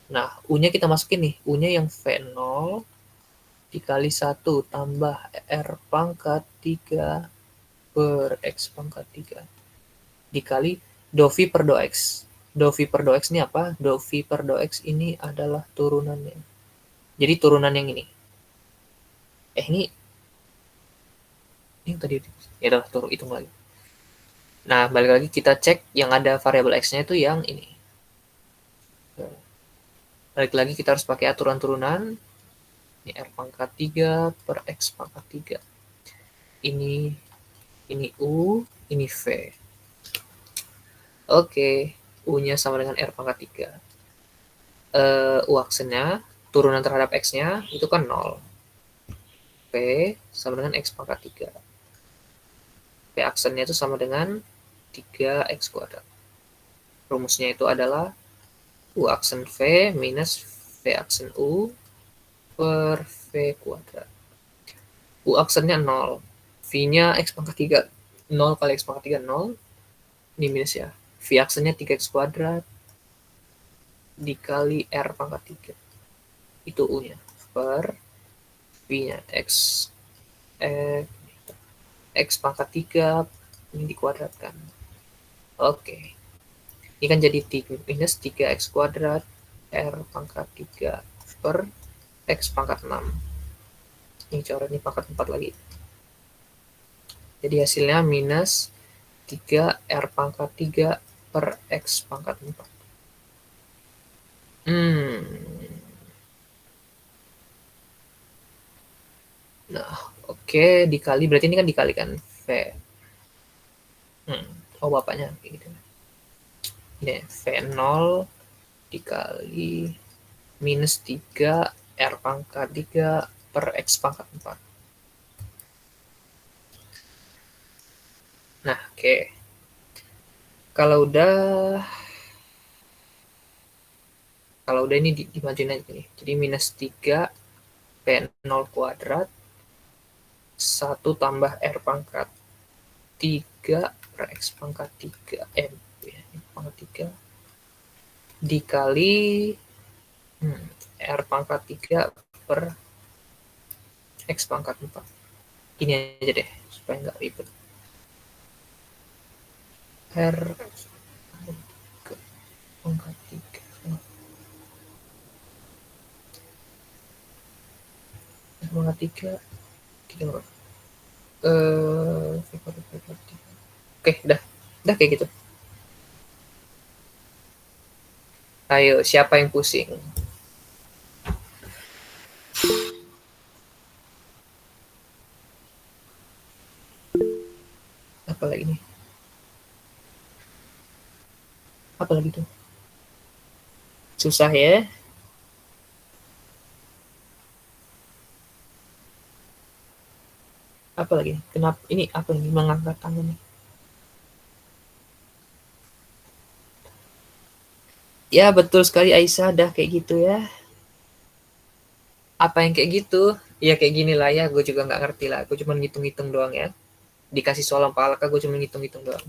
Nah, U-nya kita masukin nih. U-nya yang V0 dikali 1 tambah R pangkat 3 per X pangkat 3 dikali do V per do X. Do V per do X ini apa? Do V per do X ini adalah turunannya. Jadi turunan yang ini. Ini tadi ya udah turun hitung lagi. Nah, balik lagi kita cek yang ada variabel X-nya itu yang ini. Balik lagi kita harus pakai aturan turunan. Ini R pangkat 3 per X pangkat 3. Ini U, ini V. Oke, U-nya sama dengan R pangkat 3. U aksennya, turunan terhadap X-nya itu kan 0. P sama dengan X pangkat 3. P aksennya itu sama dengan 3X kuadrat. Rumusnya itu adalah U aksen V minus V aksen U per V kuadrat. U aksennya 0. V-nya X pangkat 3. 0 kali X pangkat 3, 0. Ini minus ya. V aksennya 3X kuadrat dikali R pangkat 3. Itu U-nya. Per V-nya X pangkat 3 ini dikuadratkan. Oke. Ini kan jadi minus 3X kuadrat R pangkat 3 per X pangkat 6. Ini coret ini pangkat 4 lagi. Jadi hasilnya minus 3R pangkat 3 per X pangkat 4. Nah, oke, dikali. Berarti ini kan dikalikan V. Oh, bapaknya kayak gitu. Ini V0 dikali minus 3 R pangkat 3 per X pangkat 4. Nah, oke. Kalau udah ini dimajuin aja nih. Jadi minus 3 P0 kuadrat 1 tambah R pangkat 3 per X pangkat 3 pangkat 3 dikali R pangkat 3 per X pangkat 4. Ini aja deh, supaya nggak ribet. R pangkat 3. R pangkat 3. Oke, udah kayak gitu. Ayo, siapa yang pusing? Apa lagi nih? Apa lagi tuh? Susah ya? Apa lagi? Kenapa ini apa ini mengangkat tangan nih? Ya, betul sekali Aisyah, dah kayak gitu ya. Apa yang kayak gitu? Ya kayak gini lah ya, gue juga nggak ngerti lah. Gue cuma ngitung-ngitung doang ya. Dikasih soal palka, gue cuma ngitung-ngitung doang.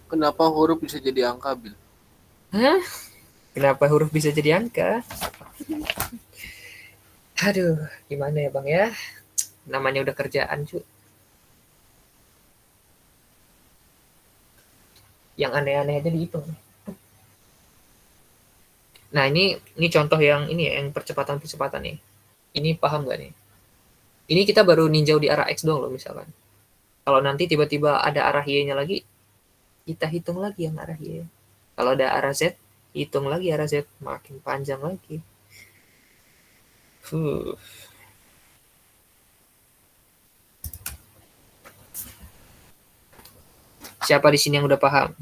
Kenapa huruf bisa jadi angka, Bil? Hah? Kenapa huruf bisa jadi angka? Aduh, gimana ya Bang ya? Namanya udah kerjaan, cu. Yang aneh-aneh aja dihitung. Nah, ini contoh yang ini ya, yang percepatan-percepatan nih. Ini paham gak nih? Ini kita baru ninjau di arah X doang loh misalkan. Kalau nanti tiba-tiba ada arah Y-nya lagi, kita hitung lagi yang arah Y. Kalau ada arah Z, hitung lagi arah Z. Makin panjang lagi. Siapa di sini yang udah paham?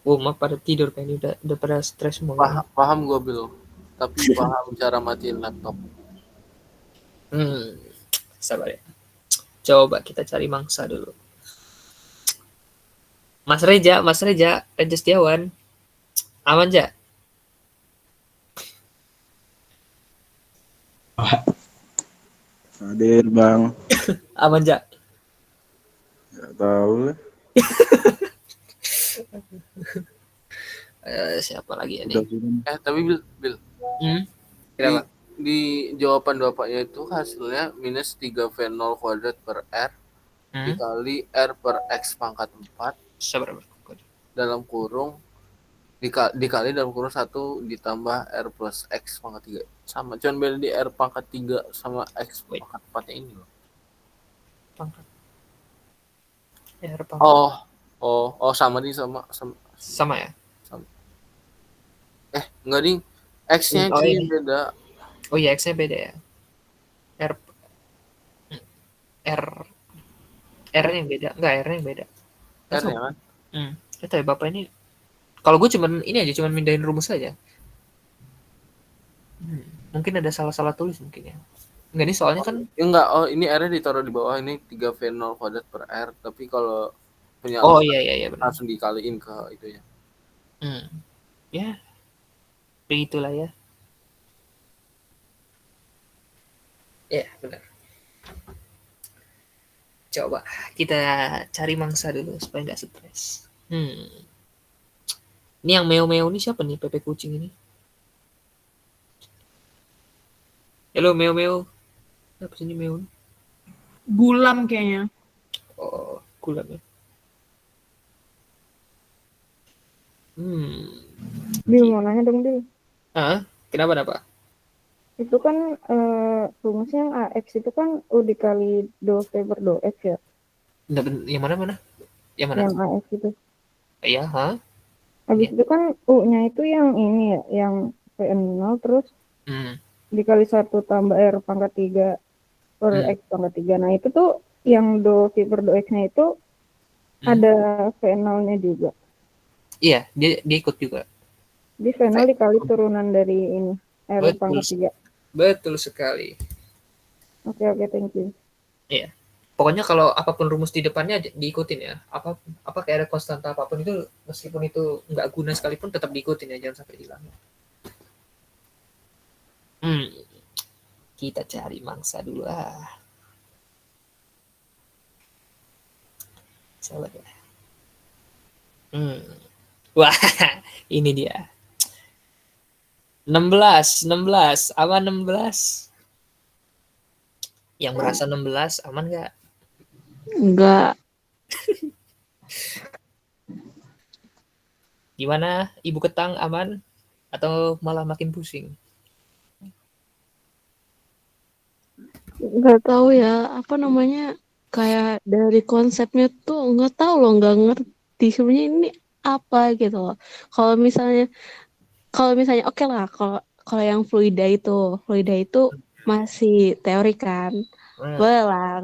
Maaf pada tidur kan ini udah pada stres semua. Paham gue, Bil. Tapi paham cara matiin laptop. Sabar ya. Coba kita cari mangsa dulu. Mas Reja Setiawan. Aman, Ja? Hadir Bang. Aman, Ja? Gak tahu lah. Siapa lagi ya nih? Tapi Bil. Kenapa? Di jawaban bapaknya itu hasilnya minus 3V0 kuadrat per R dikali R per X pangkat 4 Sabar. dalam kurung dikali dalam kurung 1 ditambah R plus X pangkat 3. Sama, cuman beda di R pangkat 3 sama X pangkat 4-nya ini loh. Pangkat. R pangkat. Sama nih Sama ya? Sama. Enggak ding. X-nya ini beda. Oh iya, X-nya beda ya. R-nya yang beda. Enggak, R-nya yang beda. R-nya kan? Itu ya Bapak ini. Kalau gue cuman mindahin rumus aja. Mungkin ada salah tulis mungkin ya. Enggak, ini soalnya kan enggak, ini R-nya ditaruh di bawah, ini 3V0 kuadrat per R, tapi kalau punya iya benar. langsung dikaliin ke itu ya. Ya. Begitulah ya. Ya, benar. Coba kita cari mangsa dulu supaya nggak stres. Ini yang meo-meo ini siapa nih, Pepe kucing ini? Halo meo-meo. Apa sih ini meo? Gulam kayaknya. Oh, gulam ya. Bil, mau nanya dong, Bil. Kenapa? Itu kan rumusnya yang AX itu kan U dikali do V per do X ya? Yang mana? Yang mana? Yang AX itu. Iya, Habis itu kan U-nya itu yang ini ya, yang V0 terus dikali 1 tambah R pangkat 3 per X pangkat 3. Nah, itu tuh yang do V per do X-nya itu ada V0-nya juga. Iya, dia ikut juga. Di V0 dikali turunan dari ini, R pangkat 3. Betul sekali. Oke, thank you. Iya. Pokoknya kalau apapun rumus di depannya diikutin ya. Apa kayak ada konstanta apapun itu, meskipun itu nggak guna sekalipun tetap diikutin ya, jangan sampai hilang. Kita cari mangsa dulu Sabar ya. Wah, ini dia. 16 aman 16. Yang merasa 16 aman nggak? Enggak. Gimana Ibu Ketang, aman atau malah makin pusing? Enggak tahu ya, apa namanya? Kayak dari konsepnya tuh enggak tahu loh, enggak ngerti sebenarnya ini apa gitu loh. Kalau misalnya oke lah, kalau kalau yang fluida itu masih teori kan. Hmm. Boleh lah,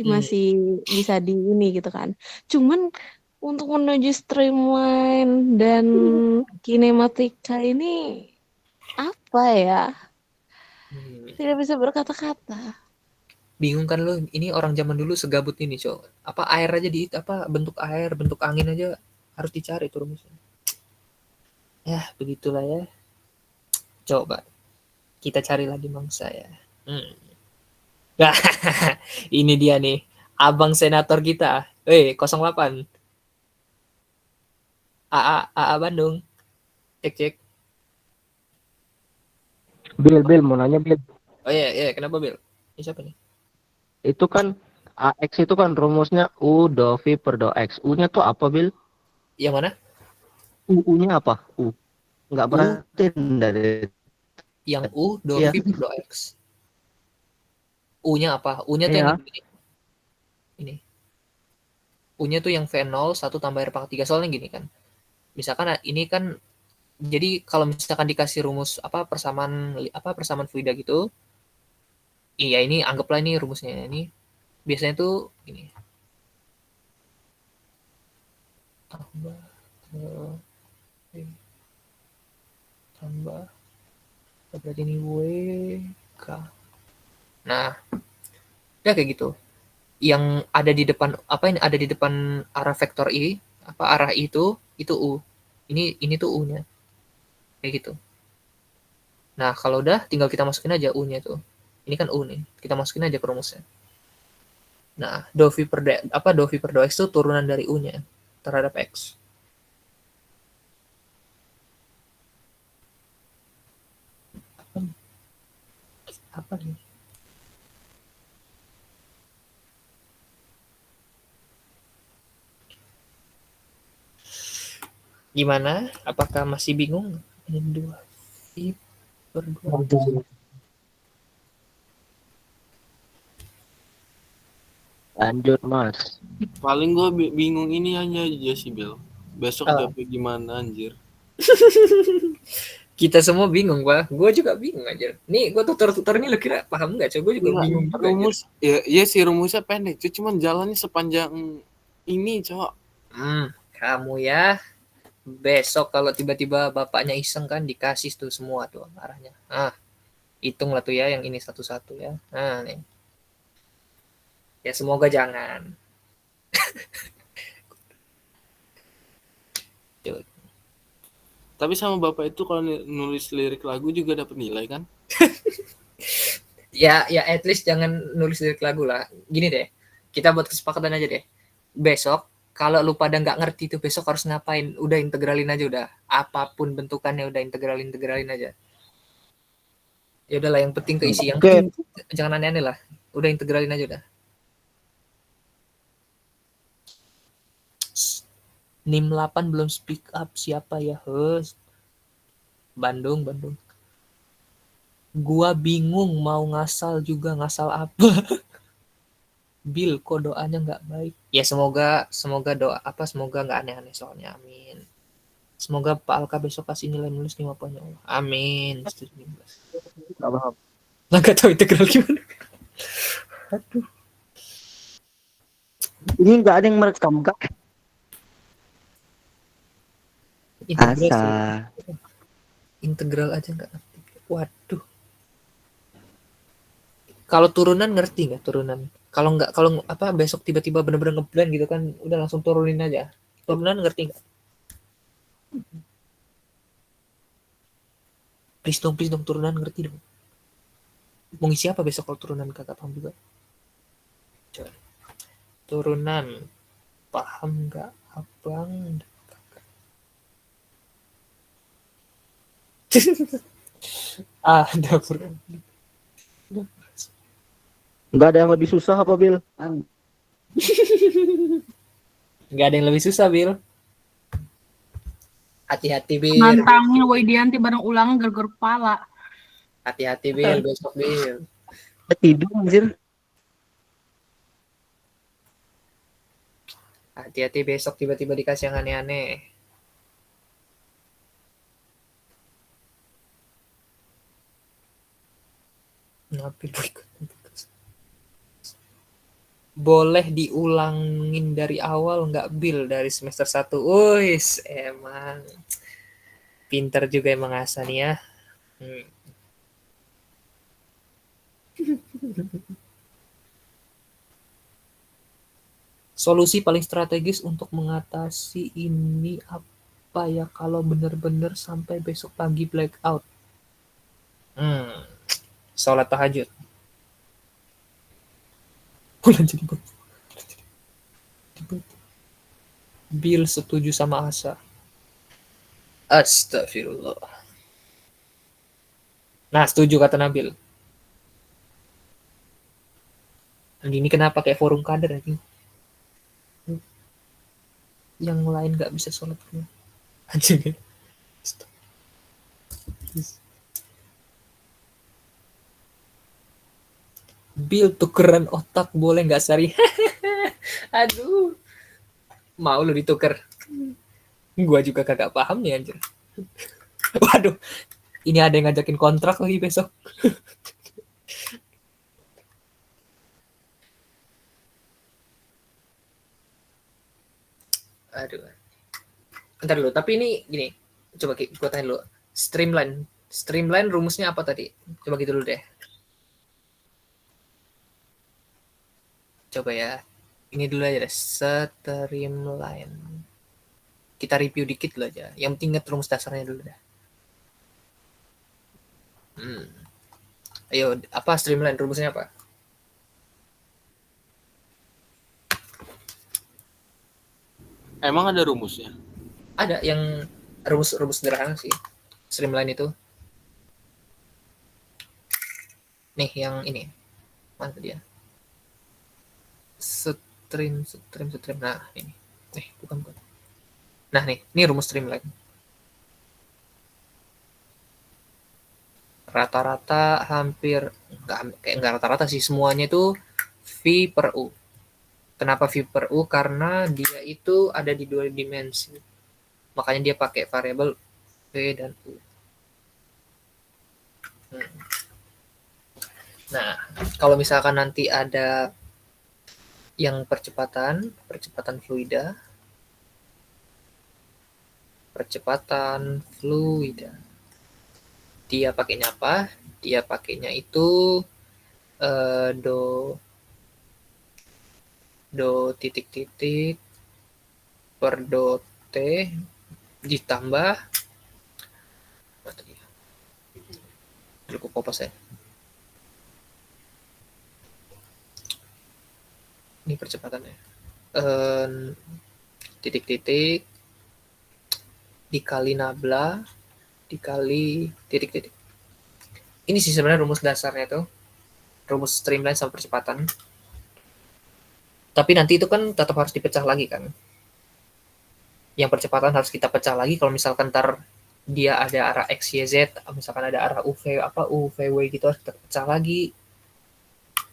masih bisa di ini gitu kan. Cuman untuk menuju streamline dan kinematika ini apa ya? Tidak bisa berkata-kata. Bingung kan lo, ini orang zaman dulu segabut ini, Cok. Apa air aja bentuk air, bentuk angin aja harus dicari tuh rumusnya. Ya, begitulah ya. Coba kita cari lagi mangsa ya. Nah, ini dia nih. Abang senator kita. 08. AA Bandung. Cek. Bil, mau nanya Bil. Oh iya, kenapa Bil? Ini siapa nih? Itu kan AX itu kan rumusnya U do V per do X. U-nya tuh apa Bil? Yang mana? U-nya apa? U. Nggak U. perhatiin dari Yang U do Iya. V per do X. U-nya apa? U-nya tuh Iya. yang ini. U-nya tuh yang V0 1 tambah R pangkat 3. Soalnya gini kan. Misalkan ini kan, jadi kalau misalkan dikasih rumus persamaan fluida gitu, iya ini anggaplah ini rumusnya. Ini biasanya tuh ini. Tambah berarti ini W K. Nah, ya kayak gitu. Yang ada di depan ada di depan arah vektor I, arah I itu U. Ini tuh U-nya. Kayak gitu. Nah, kalau udah tinggal kita masukin aja U-nya tuh. Ini kan U nih. Kita masukin aja ke rumusnya. Nah, do V per do X itu turunan dari U-nya terhadap X. Apa nih? Gimana? Apakah masih bingung? Ini 2 V per 2. Lanjut Mas. Paling gue bingung ini aja sih Bel. Besok jawabnya gimana anjir. Kita semua bingung, Pak. Gue juga bingung aja. Nih, gue tutor ini lo kira paham nggak? Coba gue juga bingung juga. Rumus, ya sih rumusnya pendek. Cuman jalannya sepanjang ini, Cok. Kamu ya. Besok kalau tiba-tiba bapaknya iseng kan dikasih tuh semua tuh arahnya. Hitunglah tuh ya yang ini satu-satu ya. Nah, nih. Ya semoga jangan. Tapi sama bapak itu kalau nulis lirik lagu juga dapat nilai kan? ya at least jangan nulis lirik lagu lah. Gini deh, kita buat kesepakatan aja deh. Besok kalau lu pada nggak ngerti tuh besok harus ngapain, udah integralin aja udah. Apapun bentukannya udah integralin aja. Ya udahlah, yang penting keisi, yang penting jangan aneh-aneh lah. Udah integralin aja udah. NIM 8 belum speak up, siapa ya host? Bandung. Gua bingung mau ngasal juga, ngasal apa? Bil, kok doanya nggak baik? Ya semoga semoga nggak aneh-aneh soalnya, amin. Semoga Pak Alka besok kasih nilai nulis 5 poin ya Allah. Amin. Nggak tahu integral gimana. Aduh. Ini nggak ada yang merekam Kak. Integral aja nggak ngerti. Waduh. Kalau turunan ngerti nggak turunan? Kalau besok tiba-tiba bener-bener ngeblend gitu kan, udah langsung turunin aja. Turunan ngerti nggak? Please dong turunan ngerti dong. Mau ngisi apa besok kalau turunan kagak paham juga? Coba. Turunan Paham nggak, abang? Ada bro. Nggak ada yang lebih susah apa, Bil? Nggak ada yang lebih susah, Bil. Hati-hati, Bil. Nantangin Widianti bareng ulangan gara-gara kepala. Hati-hati, Bil. Besok, Bil. Tidur anjir. Hati-hati besok tiba-tiba dikasih yang aneh-aneh. Nabil boleh diulangin dari awal nggak, Bil, dari semester 1? Uis, emang pinter juga emang Hasan ya. Solusi paling strategis untuk mengatasi ini apa ya kalau benar-benar sampai besok pagi blackout? Sholat tahajud. Bulan jadi Bil setuju sama Asa. Astagfirullah. Nah, setuju kata Nabil. Ini kenapa kayak forum kader ini? Yang lain nggak bisa sholat. Anjing. Bil tukeran otak boleh nggak Sari? Aduh. Mau lu dituker? Gua juga kagak paham nih anjir. Waduh. Ini ada yang ngajakin kontrak lagi besok. Aduh. Bentar dulu, tapi ini gini. Coba gua tanya dulu. Streamline rumusnya apa tadi? Coba gitu dulu deh. Coba ya. Ini dulu aja deh. Streamline. Kita review dikit dulu aja. Yang penting ingat rumus dasarnya dulu deh. Ayo, apa streamline? Rumusnya apa? Emang ada rumusnya? Ada yang rumus sederhana sih. Streamline itu. Nih, yang ini. Mana dia? Stream. Nah, ini. Bukan. Nah, nih. Ini rumus streamline. Rata-rata hampir, enggak rata-rata sih, semuanya itu V per U. Kenapa V per U? Karena dia itu ada di 2 dimensi. Makanya dia pakai variabel V dan U. Nah, kalau misalkan nanti ada yang percepatan fluida. Dia pakainya apa? Dia pakainya itu do titik-titik per do T ditambah cukup apa saya? Ini percepatannya. Titik-titik dikali nabla dikali titik-titik. Ini sih sebenarnya rumus dasarnya tuh. Rumus streamline sama percepatan. Tapi nanti itu kan tetap harus dipecah lagi kan. Yang percepatan harus kita pecah lagi kalau misalkan ntar dia ada arah X, Y, Z, misalkan ada arah U, V, W gitu harus kita pecah lagi.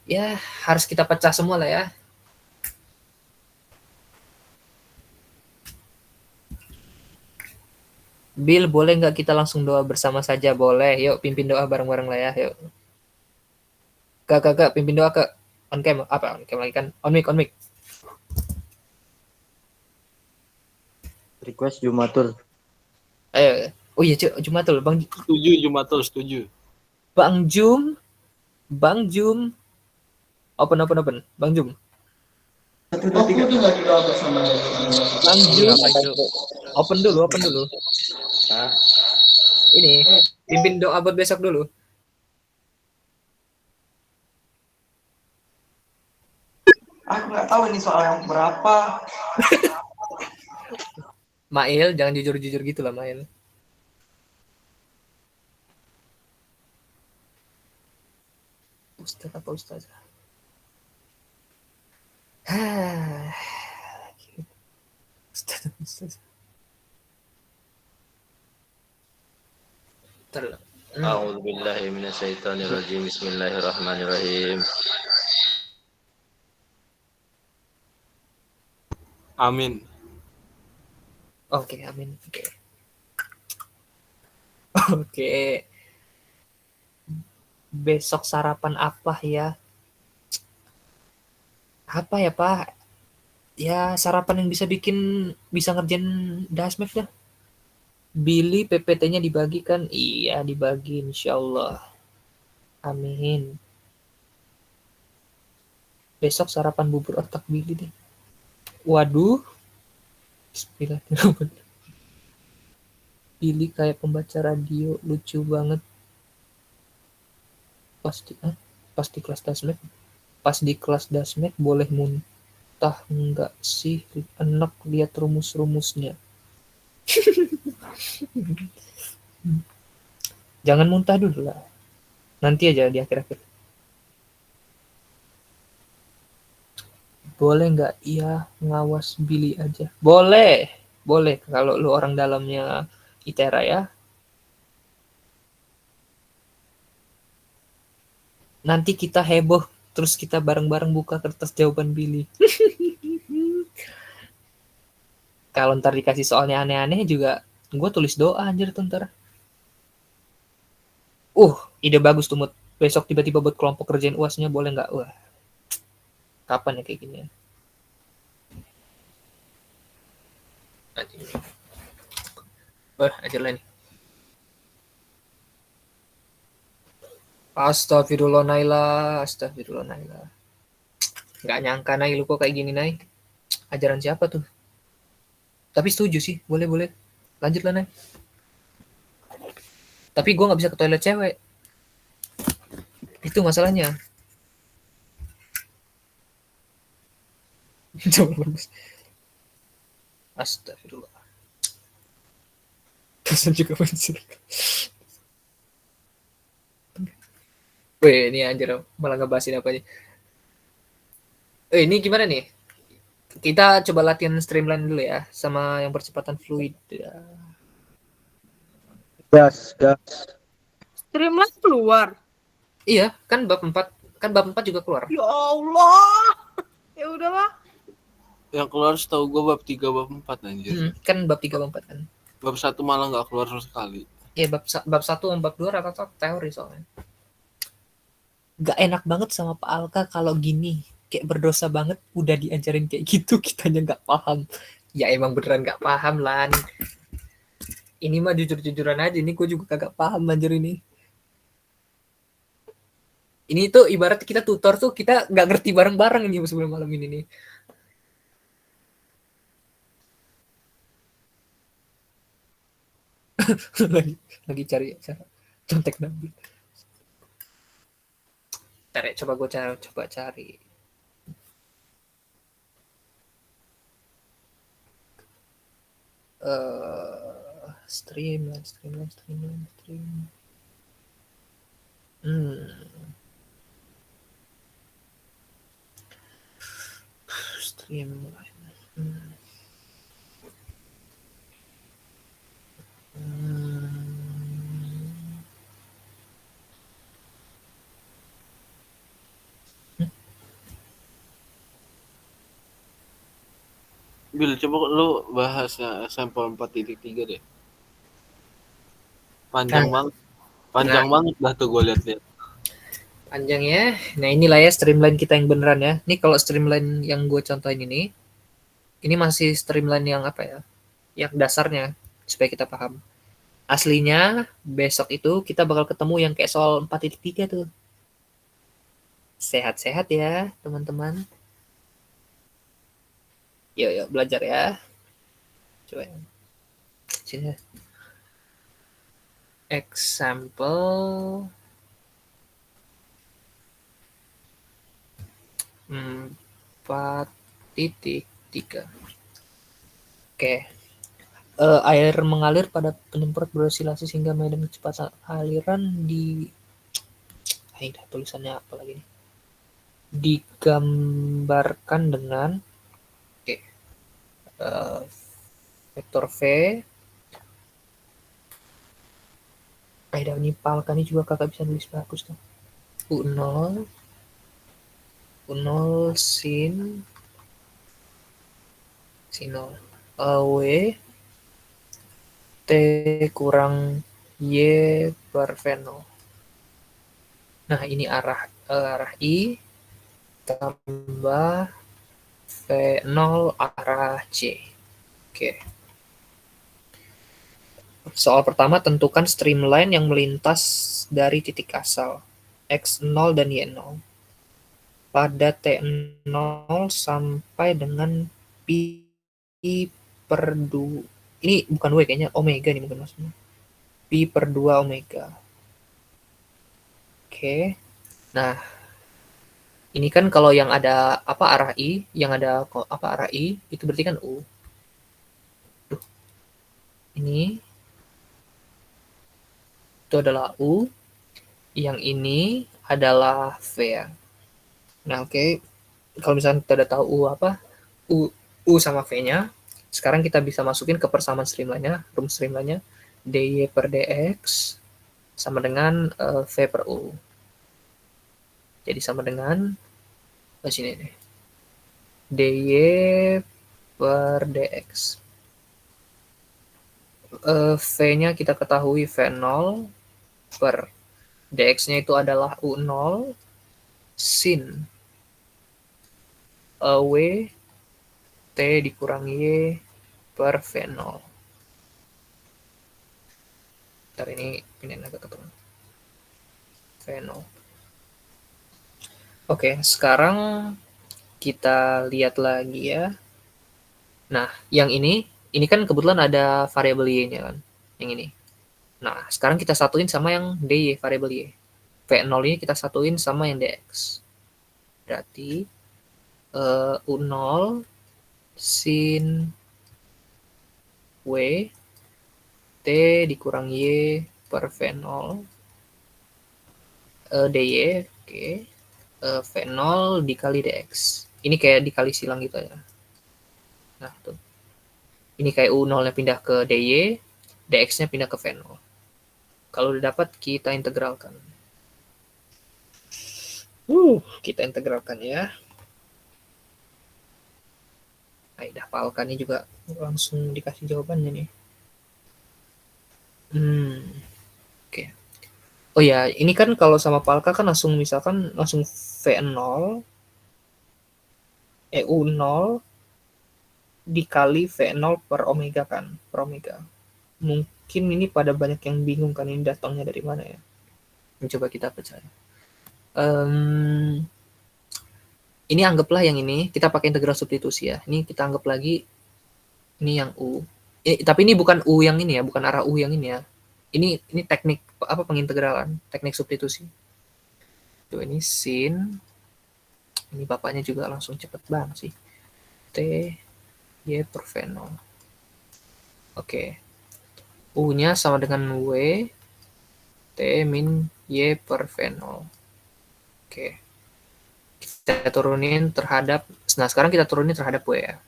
Ya, harus kita pecah semua lah ya. Bil, boleh nggak kita langsung doa bersama saja? Boleh. Yuk, pimpin doa bareng-bareng lah ya. Yuk. Kak, pimpin doa ke on cam. Apa on cam lagi kan? On mic. Request Jumatul. Ayo. Oh iya, Jumatul. Bang. Setuju, Jumatul, setuju. Bang Jum. Open. Bang Jum. Bang Jum. Open dulu. Ini, pimpin doa buat besok dulu. Aku nggak tahu ini soal yang berapa. Mail, jangan jujur-jujur gitu lah, Mail. Ustaz apa Ustaz? Ustaz. A'udzu billahi minasyaitonir rajim. Bismillahirrahmanirrahim. Amin. Oke, amin. Oke. Besok sarapan apa ya? Apa ya, Pak? Ya, sarapan yang bisa ngerjain dasmef dah. Billy PPT-nya dibagikan? Iya, dibagi insyaallah. Amin. Besok sarapan bubur otak Billy deh. Waduh. Bismillahirrahmanirrahim. Billy kayak pembaca radio, lucu banget. Pas di kelas dasmet. Pas di kelas dasmet boleh muntah enggak sih? Enak lihat rumus-rumusnya. Jangan muntah dulu lah. Nanti aja di akhir-akhir. Boleh nggak? Iya, ngawas Billy aja. Boleh. Boleh kalau lu orang dalamnya ITERA ya. Nanti kita heboh, terus kita bareng-bareng buka kertas jawaban Billy. Kalau ntar dikasih soalnya aneh-aneh juga, gue tulis doa anjir tuh ntar. Ide bagus tuh, Mut. Besok tiba-tiba buat kelompok kerjain UASnya boleh nggak? Wah, kapan ya kayak gini ya? Ajar lah nih. Astagfirullah Naila. Nggak nyangka Nay, lu kok kayak gini Nay. Ajaran siapa tuh? Tapi setuju sih, boleh. Lanjut lah Nay. Tapi gue nggak bisa ke toilet cewek. Itu masalahnya. Astagfirullah. Kesan juga mencuri. Wih, ini anjir malah ngebahasin apa aja. Ini gimana nih? Kita coba latihan streamline dulu ya, sama yang percepatan fluid. Gas. Streamline keluar. Iya, kan bab 4 juga keluar. Ya Allah. Ya udahlah. Yang keluar setahu gue bab 3, bab 4 anjir. Kan bab 3, bab 4 kan. Bab 1 malah nggak keluar sama sekali. Iya, bab 1 sama bab 2 rata-rata teori soalnya. Gak enak banget sama Pak Alka kalau gini. Kayak berdosa banget udah diajarin kayak gitu, kitanya gak paham. Ya emang beneran gak paham lah. Ini mah jujur-jujuran aja, ini gue juga kagak paham anjir ini. Ini tuh ibarat kita tutor tuh, kita gak ngerti bareng-bareng ini sebelum malam ini nih. lagi cari cara contek Nabi. Ntar ya, coba cari. Stream. Bil, coba lu bahasnya sampel 4.3 deh. Panjang banget dah tuh gue lihat-lihat. Panjang ya. Nah inilah ya streamline kita yang beneran ya. Ini kalau streamline yang gue contohin ini masih streamline yang apa ya? Yang dasarnya supaya kita paham. Aslinya besok itu kita bakal ketemu yang kayak soal 4.3 tuh. Sehat-sehat ya teman-teman. Yuk belajar ya. Coba sini. Example 4 0,3. Oke. Air mengalir pada penyemprot beroscilasi sehingga medan kecepatan aliran tulisannya apa lagi nih? Digambarkan dengan vektor V. Ini palka ini juga kakak bisa nulis bagus tuh. U0 sin 0 W T kurang Y per V0. Nah, ini arah I tambah V0 arah C. Oke. Soal pertama, tentukan streamline yang melintas dari titik asal X0 dan Y0 pada T0 sampai dengan Pi per 2. Ini bukan W kayaknya, omega nih mungkin maksudnya. Pi per 2 omega. Oke. Nah, ini kan kalau yang ada arah I, arah I, itu berarti kan U. Ini itu adalah U, yang ini adalah V ya. Nah, oke. Kalau misalnya kita udah tahu U sama V-nya, sekarang kita bisa masukin ke persamaan streamline-nya, rumus streamline-nya, dy per dx sama dengan V per U. Jadi sama dengan sini nih. dy per dx. V-nya kita ketahui V0 per dx-nya itu adalah U0 sin W T dikurangi Y per V0. Ntar ini pindahin agak ke tengah. V0. Oke, sekarang kita lihat lagi ya. Nah, yang ini kan kebetulan ada variabel Y-nya kan. Yang ini. Nah, sekarang kita satuin sama yang dy, variabel Y. V0 ini kita satuin sama yang dx. Berarti U0 sin W T dikurang Y per V0 dy, oke. V0 dikali dx. Ini kayak dikali silang gitu ya. Nah, tuh. Ini kayak U0-nya pindah ke dy, dx-nya pindah ke V0. Kalau udah dapat, kita integralkan. Kita integralkan ya. Nah, dah palkannya juga langsung dikasih jawabannya nih. Oke. Oh ya, ini kan kalau sama palka kan langsung misalkan langsung V0 U0 dikali V0 per omega kan, per omega. Mungkin ini pada banyak yang bingung kan ini datangnya dari mana ya. Coba kita percaya. Ini anggaplah yang ini, kita pakai integral substitusi ya. Ini kita anggap lagi, ini yang U. Tapi ini bukan U yang ini ya, bukan arah U yang ini ya. Ini teknik pengintegralan, teknik substitusi. Tuh ini sin, ini bapaknya juga langsung cepet banget sih. T, Y per V0. Oke. U-nya sama dengan W, T min Y per V0. Oke. Kita turunin terhadap, nah sekarang kita turunin terhadap W ya.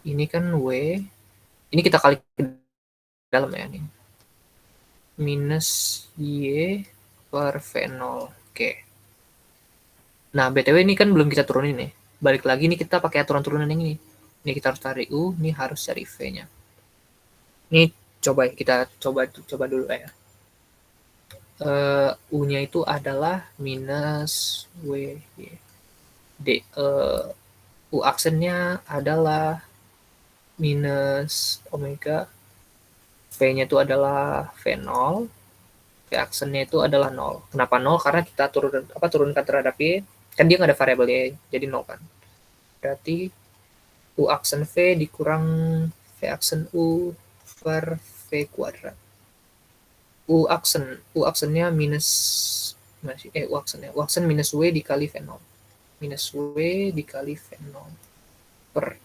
Ini kan W, ini kita kali ke dalam ya nih. Minus Y per V0. Oke. Nah, BTW ini kan belum kita turunin nih. Balik lagi nih kita pakai aturan turunan yang ini. Ini kita harus cari U, ini harus cari V-nya. Ini kita coba dulu ya. U-nya itu adalah minus W. U aksennya adalah minus omega. V-nya itu adalah V0. V aksennya itu adalah 0. Kenapa 0? Karena kita turunkan terhadap Y. Kan dia nggak ada variabel Y, jadi 0 kan. Berarti U aksen V dikurang V aksen U per V kuadrat. U aksennya minus U aksen minus W dikali V0. Minus W dikali V0. per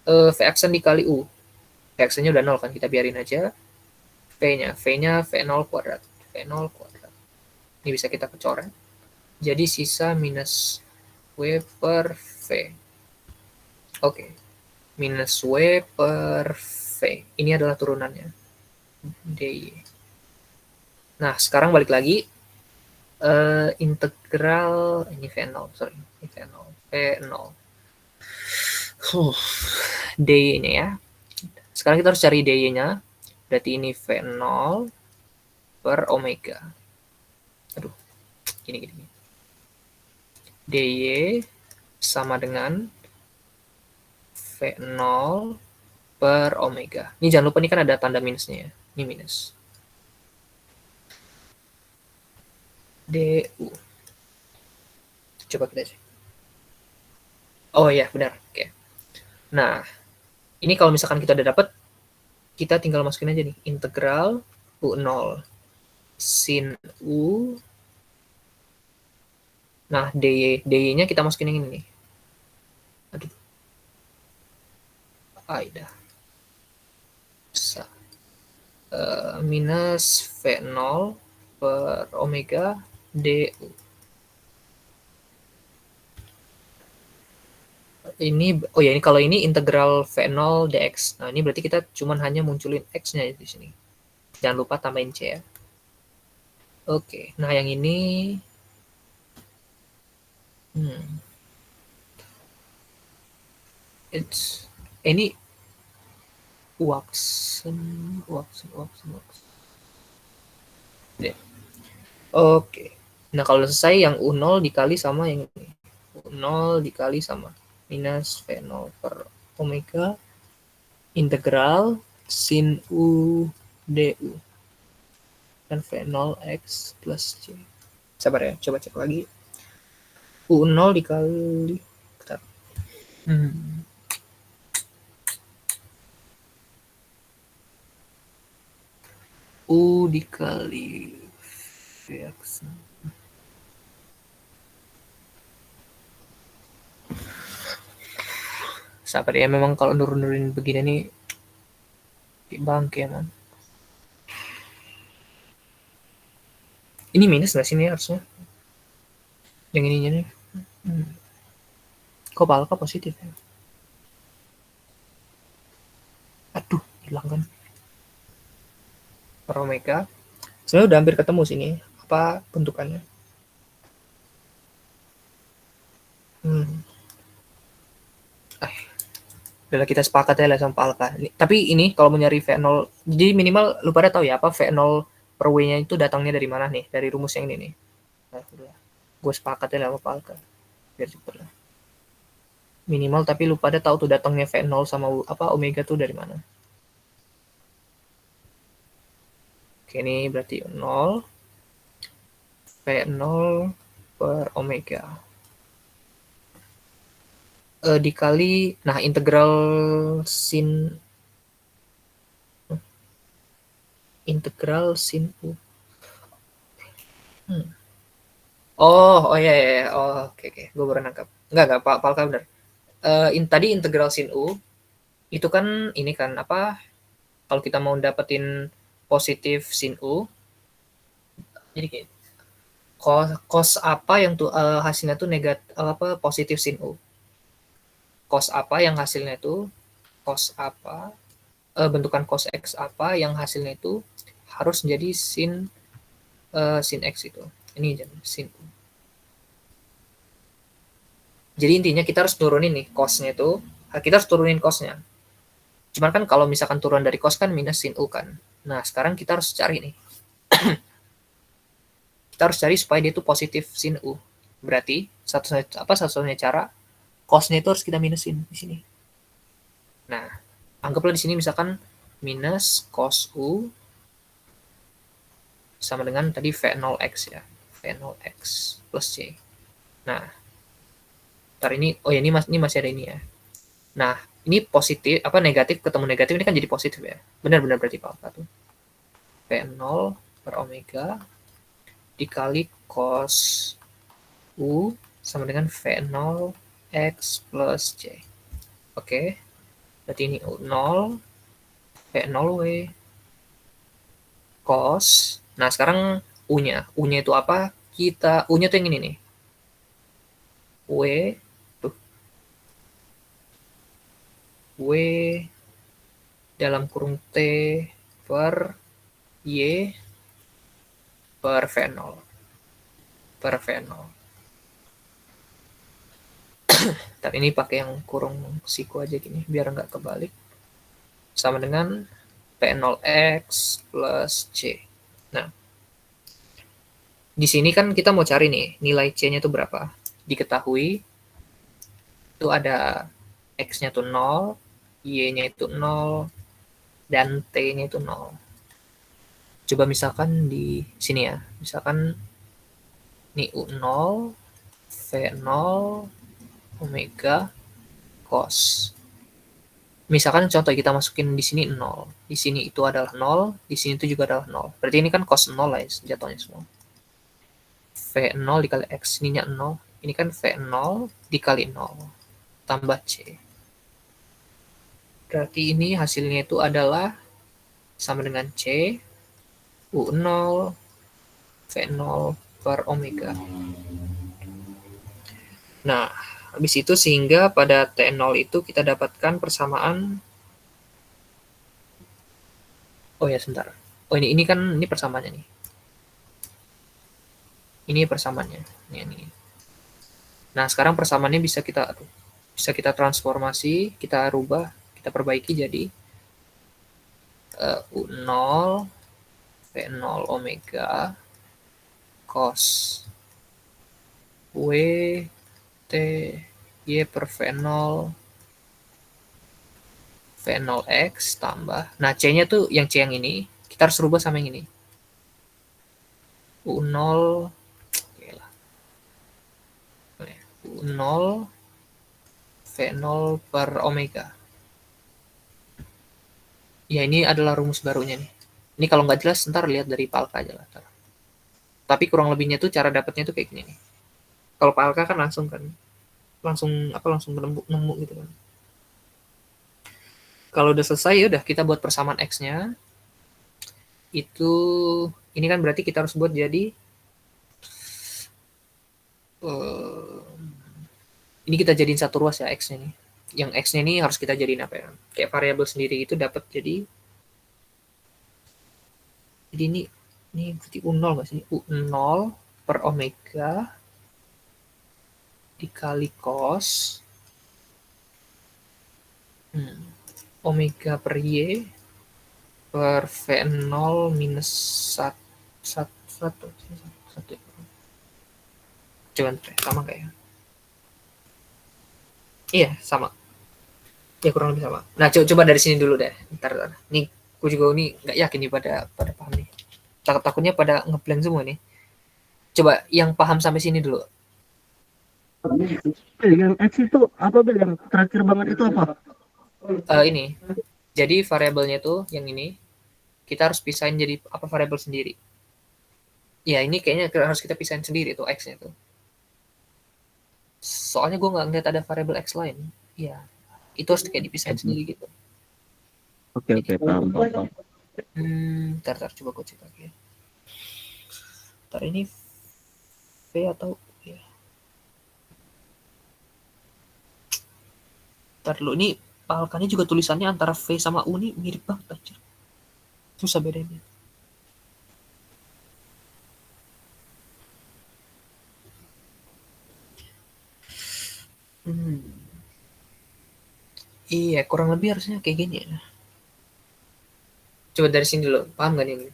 V-aksen dikali U. V-aksennya udah 0 kan, kita biarin aja. V-nya V0 kuadrat. V0 kuadrat. Ini bisa kita kecoret. Jadi sisa minus W per V. Oke. Minus W per V. Ini adalah turunannya. DY. Nah, sekarang balik lagi. Integral, ini V0, sorry. Ini V0. DY-nya ya. Sekarang kita harus cari DY-nya. Berarti ini V0 per omega. Aduh, gini. DY sama dengan V0 per omega. Ini jangan lupa, ini kan ada tanda minusnya ya. Ini minus. DU. Coba kita cek. Oh iya, benar. Oke. Nah, ini kalau misalkan kita udah dapat, kita tinggal masukin aja nih. Integral U0 sin U. Nah, DY-nya kita masukin yang ini nih. Aduh. Dah. Minus V0 per omega DU. Ini, oh ya, ini kalau ini integral V0 dx. Nah, ini berarti kita cuman hanya munculin x-nya di sini. Jangan lupa tambahin c ya. Oke, nah yang ini ini Watson. Oke. Nah, kalau selesai yang U0 dikali sama yang ini. U0 dikali sama minus V0 per omega integral sin U du. Dan V0 X plus C. Sabar ya, coba cek lagi. U0 dikali... Bentar. U dikali Vx. Sabar ya, memang kalau nurunin begini nih bangke man. Ini minus nggak sih ini harusnya? Yang ininya nih. Kok alfa positif ya? Aduh, hilang kan. Per omega. Sebenarnya udah hampir ketemu sini. Apa bentukannya? Udah kita sepakat ya lah sama Pak Alka. Tapi ini kalau mau nyari V0, jadi minimal lu pada tahu ya apa V0 per W-nya itu datangnya dari mana nih? Dari rumus yang ini nih. Nah, udah. Gue sepakat ya sama Pak Alka. Biar cepet lah. Minimal tapi lu pada tahu tuh datangnya V0 sama apa omega tuh dari mana. Oke, ini berarti 0 V0 per omega. Dikali, nah integral sin U. Oh ya. Oh, oke. Gue baru nangkap. Enggak, Pak Alka benar. Tadi integral sin U itu kan ini kan apa? Kalau kita mau dapetin positif sin U, jadi kayak cos apa yang tuh hasilnya tuh negatif apa positif sin U. Cos apa yang hasilnya itu cos apa bentukan cos x apa yang hasilnya itu harus menjadi sin x itu. Ini jadi sin U. Jadi intinya kita harus turunin nih cosnya itu, kita harus turunin cosnya. Cuman kan kalau misalkan turun dari cos kan minus sin U kan. Nah, sekarang kita harus cari nih. Kita harus cari supaya dia itu positif sin U. Berarti satu-satunya cara cosnya itu harus kita minusin di sini. Nah, anggaplah di sini misalkan minus cos U sama dengan tadi V0x ya. V0x plus C. Nah, ntar ini, oh ya ini masih ada ini ya. Nah, ini positif, apa negatif ketemu negatif ini kan jadi positif ya. Benar-benar berarti Pak Alka tuh. V0 per omega dikali cos U sama dengan V0 X plus C. Oke. Berarti ini U0 V0W cos. Nah, sekarang U-nya. U-nya itu apa? U-nya tuh yang ini nih. W tuh. W dalam kurung T per Y per V0. Per V0. Tapi ini pakai yang kurung siku aja gini, biar nggak kebalik. Sama dengan P0X plus C. Nah, di sini kan kita mau cari nih, nilai C-nya itu berapa. Diketahui, itu ada X-nya itu 0, Y-nya itu 0, dan T-nya itu 0. Coba misalkan di sini ya, misalkan ini U0, V0, omega, cos. Misalkan contoh kita masukin di sini 0, di sini itu adalah 0, di sini itu juga adalah 0. Berarti ini kan cos 0 lah ya, jatuhnya semua. V0 dikali X, ininya 0. Ini kan V0 dikali 0, tambah C. Berarti ini hasilnya itu adalah sama dengan C, U0, V0 per omega. Nah, habis itu sehingga pada T0 itu kita dapatkan persamaan. Oh ya, sebentar. Oh ini kan ini persamaannya nih. Ini persamaannya. Ini. Nah, sekarang persamaannya bisa kita transformasi, kita rubah, kita perbaiki jadi U0 V0 omega cos W T Y per V0 V0X tambah. Nah, C-nya tuh yang C yang ini, kita harus rubah sama yang ini. U0 U0 V0 per omega. Ya, ini adalah rumus barunya nih. Ini kalau nggak jelas, ntar lihat dari Palka aja lah. Ntar. Tapi kurang lebihnya tuh cara dapatnya tuh kayak gini nih. Kalau Palka kan langsung nemu gitu kan. Kalau udah selesai, ya udah kita buat persamaan X-nya. Ini kan berarti kita harus buat jadi ini kita jadiin satu ruas ya X-nya nih. Yang X-nya ini harus kita jadiin apa ya? Kayak variabel sendiri itu dapat jadi ini berarti U0 nggak sih? U0 per omega dikali cos omega per Y per V0 minus 1. Coba sama nggak ya? Iya, sama. Ya kurang lebih sama. Nah, coba dari sini dulu deh. Ntar. Nih, aku juga nggak yakin nih pada paham nih. Takutnya pada ngeblank semua nih. Coba yang paham sampai sini dulu. Yang X itu apa, Bel? Yang terakhir banget itu apa? Ini. Jadi variabelnya tuh yang ini kita harus pisahin jadi apa variabel sendiri. Ya, ini kayaknya harus kita pisahin sendiri tuh X-nya tuh. Soalnya gue nggak ngeliat ada variabel X lain. Ya, itu harus kayak dipisahin sendiri gitu. Oke, paham. Ntar coba gue cek lagi ya. Ntar ini V atau ya. Ntar dulu, ini Palkanya juga tulisannya antara V sama U nih mirip banget aja. Susah bedanya. Iya, kurang lebih harusnya kayak gini ya. Coba dari sini dulu, paham gak nih?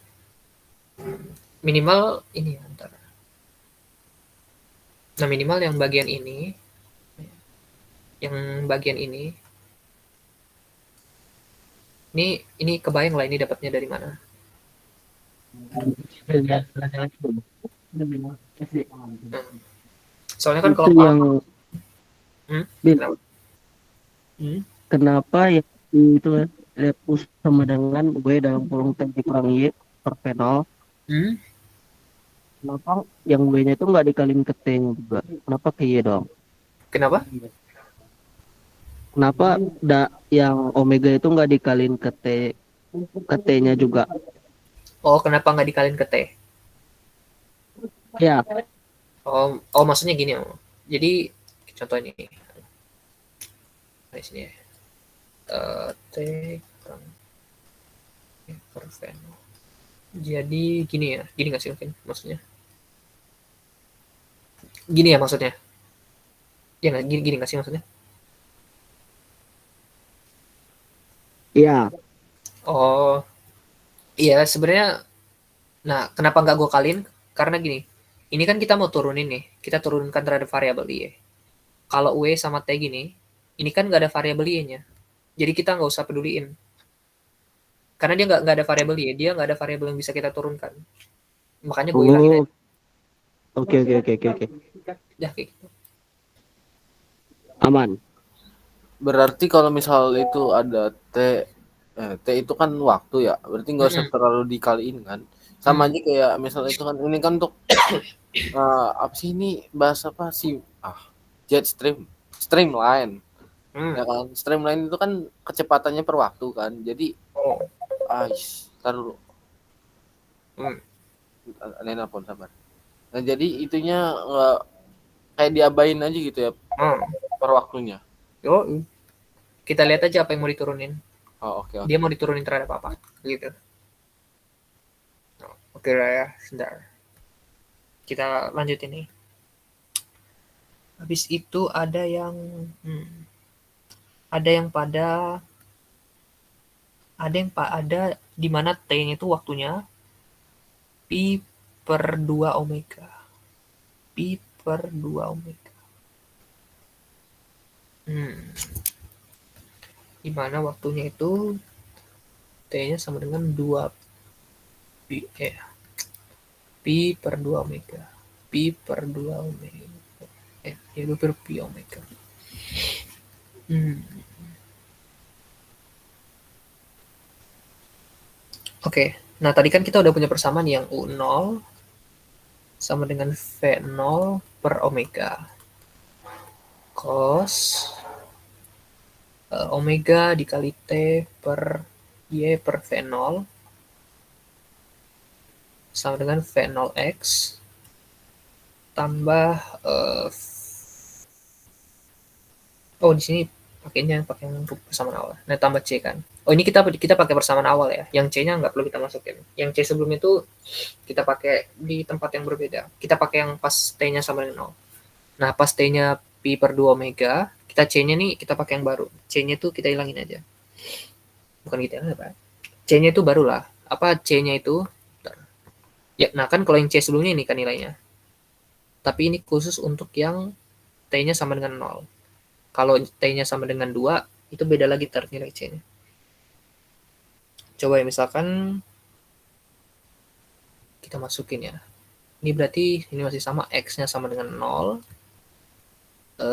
Minimal ini antara. Nah, minimal yang bagian ini, ini kebayang lah ini dapatnya dari mana. Soalnya kan kalau yang kenapa ya itu lepus sama dengan gue dalam kurung T kurang Y per V0. Kenapa yang W-nya itu nggak dikaliin ke T-nya juga? Kenapa ke Y dong? Kenapa? Kenapa yang omega itu nggak dikaliin ke T-nya juga? Oh, kenapa nggak dikaliin ke T? Ya, Oh, maksudnya gini. Jadi contoh ini. Di sini ya. T kurang per Venol. Jadi gini ya. Gini nggak sih mungkin maksudnya? Gini ya maksudnya? Ya nggak gini nggak sih maksudnya? iya. Oh, iya sebenarnya. Nah, kenapa nggak gue kaliin? Karena gini, ini kan kita mau turunin nih, kita turunkan terhadap variabel y. Kalau u sama t gini, ini kan nggak ada variabel y-nya, jadi kita nggak usah peduliin. Karena dia nggak ada variabel y, dia nggak ada variabel yang bisa kita turunkan. Makanya gue hilangin aja. Oke. Udah kayak gitu. Aman. Berarti kalau misal itu ada T itu kan waktu ya, berarti nggak usah terlalu dikaliin kan. Sama aja kayak misal itu kan, ini kan untuk apa sih ini bahasa apa sih? Jet streamline. Ya kan, streamline itu kan kecepatannya per waktu kan. Jadi tar dulu. Ada nelpon, sabar. Nah, jadi itunya nggak kayak diabain aja gitu ya per waktunya. Kita lihat aja apa yang mau diturunin. Oke. Dia mau diturunin terhadap apa gitu. Oke lah ya, sebentar. Kita lanjut ini. Habis itu ada yang pada di mana T-nya itu waktunya pi per 2 omega. Pi per 2 omega. Di mana waktunya itu T-nya sama dengan 2 pi per 2 omega. Pi per 2 omega. Yaitu per pi omega. Oke. Nah, tadi kan kita udah punya persamaan yang U0 sama dengan V0 per omega. Cos omega dikali T per Y per V0 sama dengan V0x tambah di sini pakai yang persamaan awal. Nah, tambah C kan. Ini kita pakai persamaan awal ya. Yang C-nya nggak perlu kita masukin. Yang C sebelumnya itu kita pakai di tempat yang berbeda. Kita pakai yang pas T-nya sama dengan 0. Nah, pas T-nya pi per 2 omega, kita C-nya nih kita pakai yang baru. C-nya itu kita hilangin aja. Bukan kita hilangin apa? C-nya itu barulah. Apa C-nya itu? Ya, nah kan kalau yang C sebelumnya ini kan nilainya. Tapi ini khusus untuk yang T-nya sama dengan 0. Kalau T-nya sama dengan 2, itu beda lagi nilai C-nya. Coba ya, misalkan kita masukin ya. Ini berarti ini masih sama, X-nya sama dengan 0,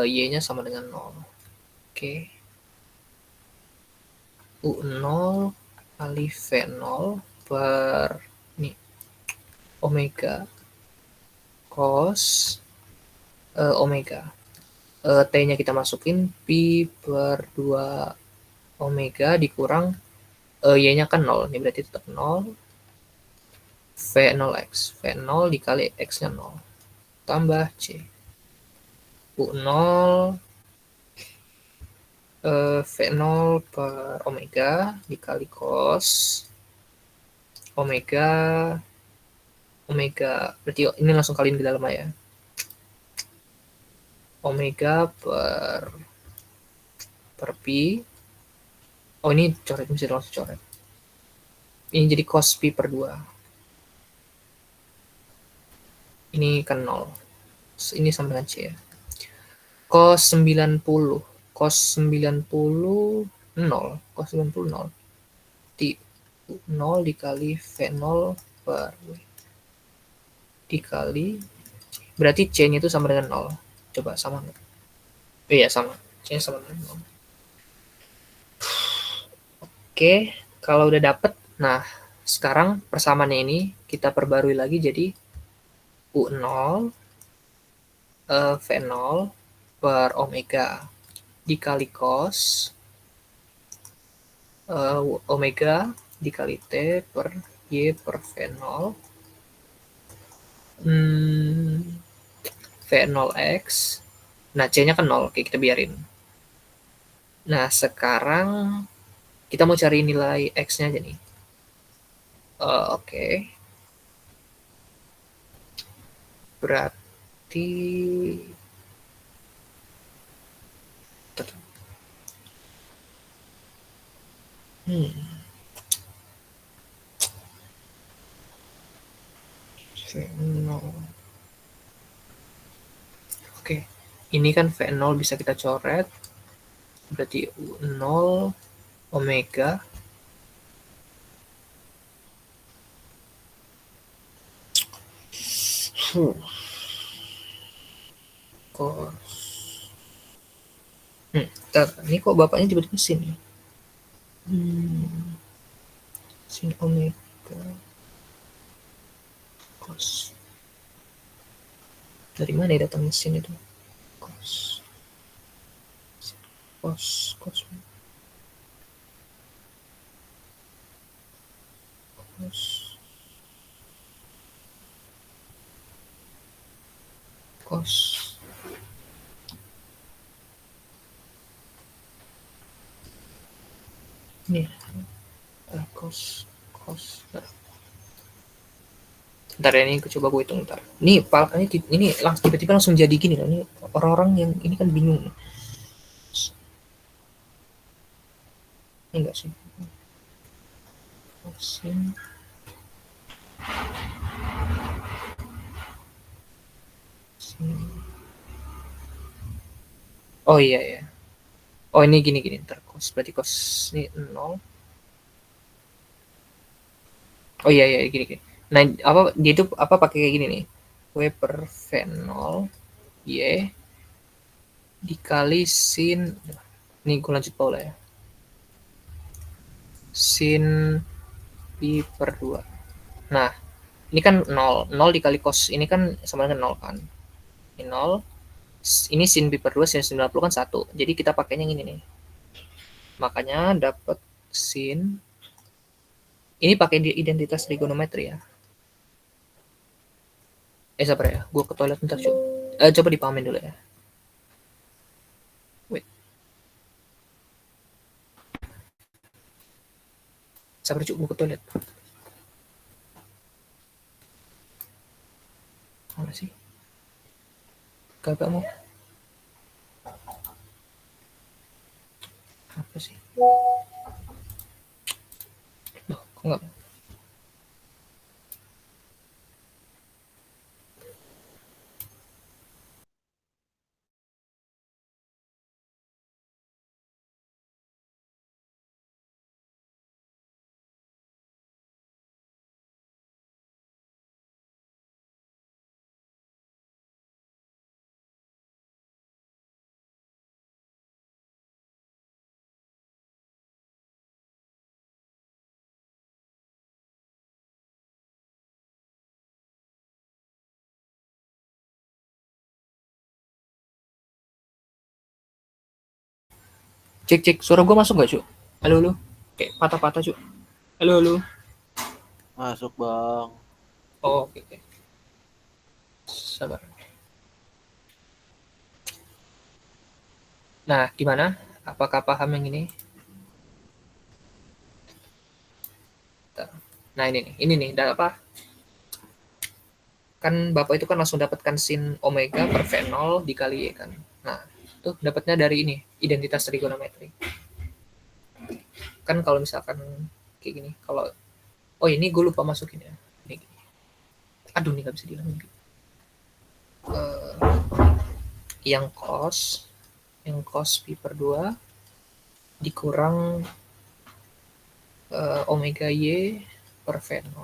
Y-nya sama dengan 0. Oke. U0 kali V0 per omega cos omega. T-nya kita masukin pi per 2 omega dikurang Y-nya kan 0. Ini berarti tetap 0. V0x. V0 dikali X-nya 0. Tambah C. U0 V0 per omega dikali cos omega. Berarti ini langsung kaliin ke dalam ya. Omega per pi. Ini coret, mesti langsung coret. Ini jadi cos pi per 2. Ini kan 0. Ini sama dengan C ya. Cos 90. Cos 90 0. Cos 90 0. 0 dikali V0 per dikali berarti C-nya itu sama dengan 0. Coba sama nggak? Iya sama. C-nya sama dengan 0. Oke, kalau udah dapet, nah sekarang persamaannya ini kita perbarui lagi jadi U0 V0 per omega dikali cos omega dikali T per Y per V0 V0x. Nah, C-nya kan 0, oke kita biarin. Nah, sekarang kita mau cari nilai X-nya aja nih. Oke. Berarti V0. Oke, ini kan V0 bisa kita coret. Berarti 0 omega cos. Ini kok bapaknya tiba-tiba sin ya? Sin omega cos. Dari mana ya datangnya sin itu? Cos. Cos. Cos. Cos. Cos. Ini cos. Ntar ya, ini coba gue hitung ntar. Ini langsung tiba-tiba langsung jadi gini loh. Ini orang-orang yang ini kan bingung. Ini enggak sih. Sin. Oh iya ya. Oh ini gini ntar cos berarti cos ini 0. Oh iya gini. Nah, apa dia itu apa pakai kayak gini nih. W per V0 Y dikali sin, ini gue lanjut pola ya. Sin pi per 2. Nah, ini kan 0 dikali cos ini kan sama dengan 0 kan. Ini 0. Ini sin pi per 2 sin 90 kan 1. Jadi kita pakainya yang ini nih. Makanya dapat sin. Ini pakai identitas trigonometri ya. Sabar ya, gue ke toilet bentar cuy. Coba dipahamin dulu ya. Wait. Sabar cuy, gue ke toilet. Mana sih? Kagak mau. Apa sih? Loh, kok nggak mau? Cek, suara gue masuk nggak, Cuk? Halo. Kayak patah-patah, Cuk. Halo. Masuk, Bang. Oh, oke. Sabar. Nah, gimana? Apakah paham yang ini? Nah, ini nih, dapat apa? Kan Bapak itu kan langsung dapatkan sin omega per V0 dikali Y kan. Nah, tuh dapatnya dari ini, identitas trigonometri. Kan kalau misalkan kayak gini, kalau ini gue lupa masukin ya. Ini gini. Aduh, ini nggak bisa dihilangin. Yang cos pi per 2 dikurang omega Y per V0.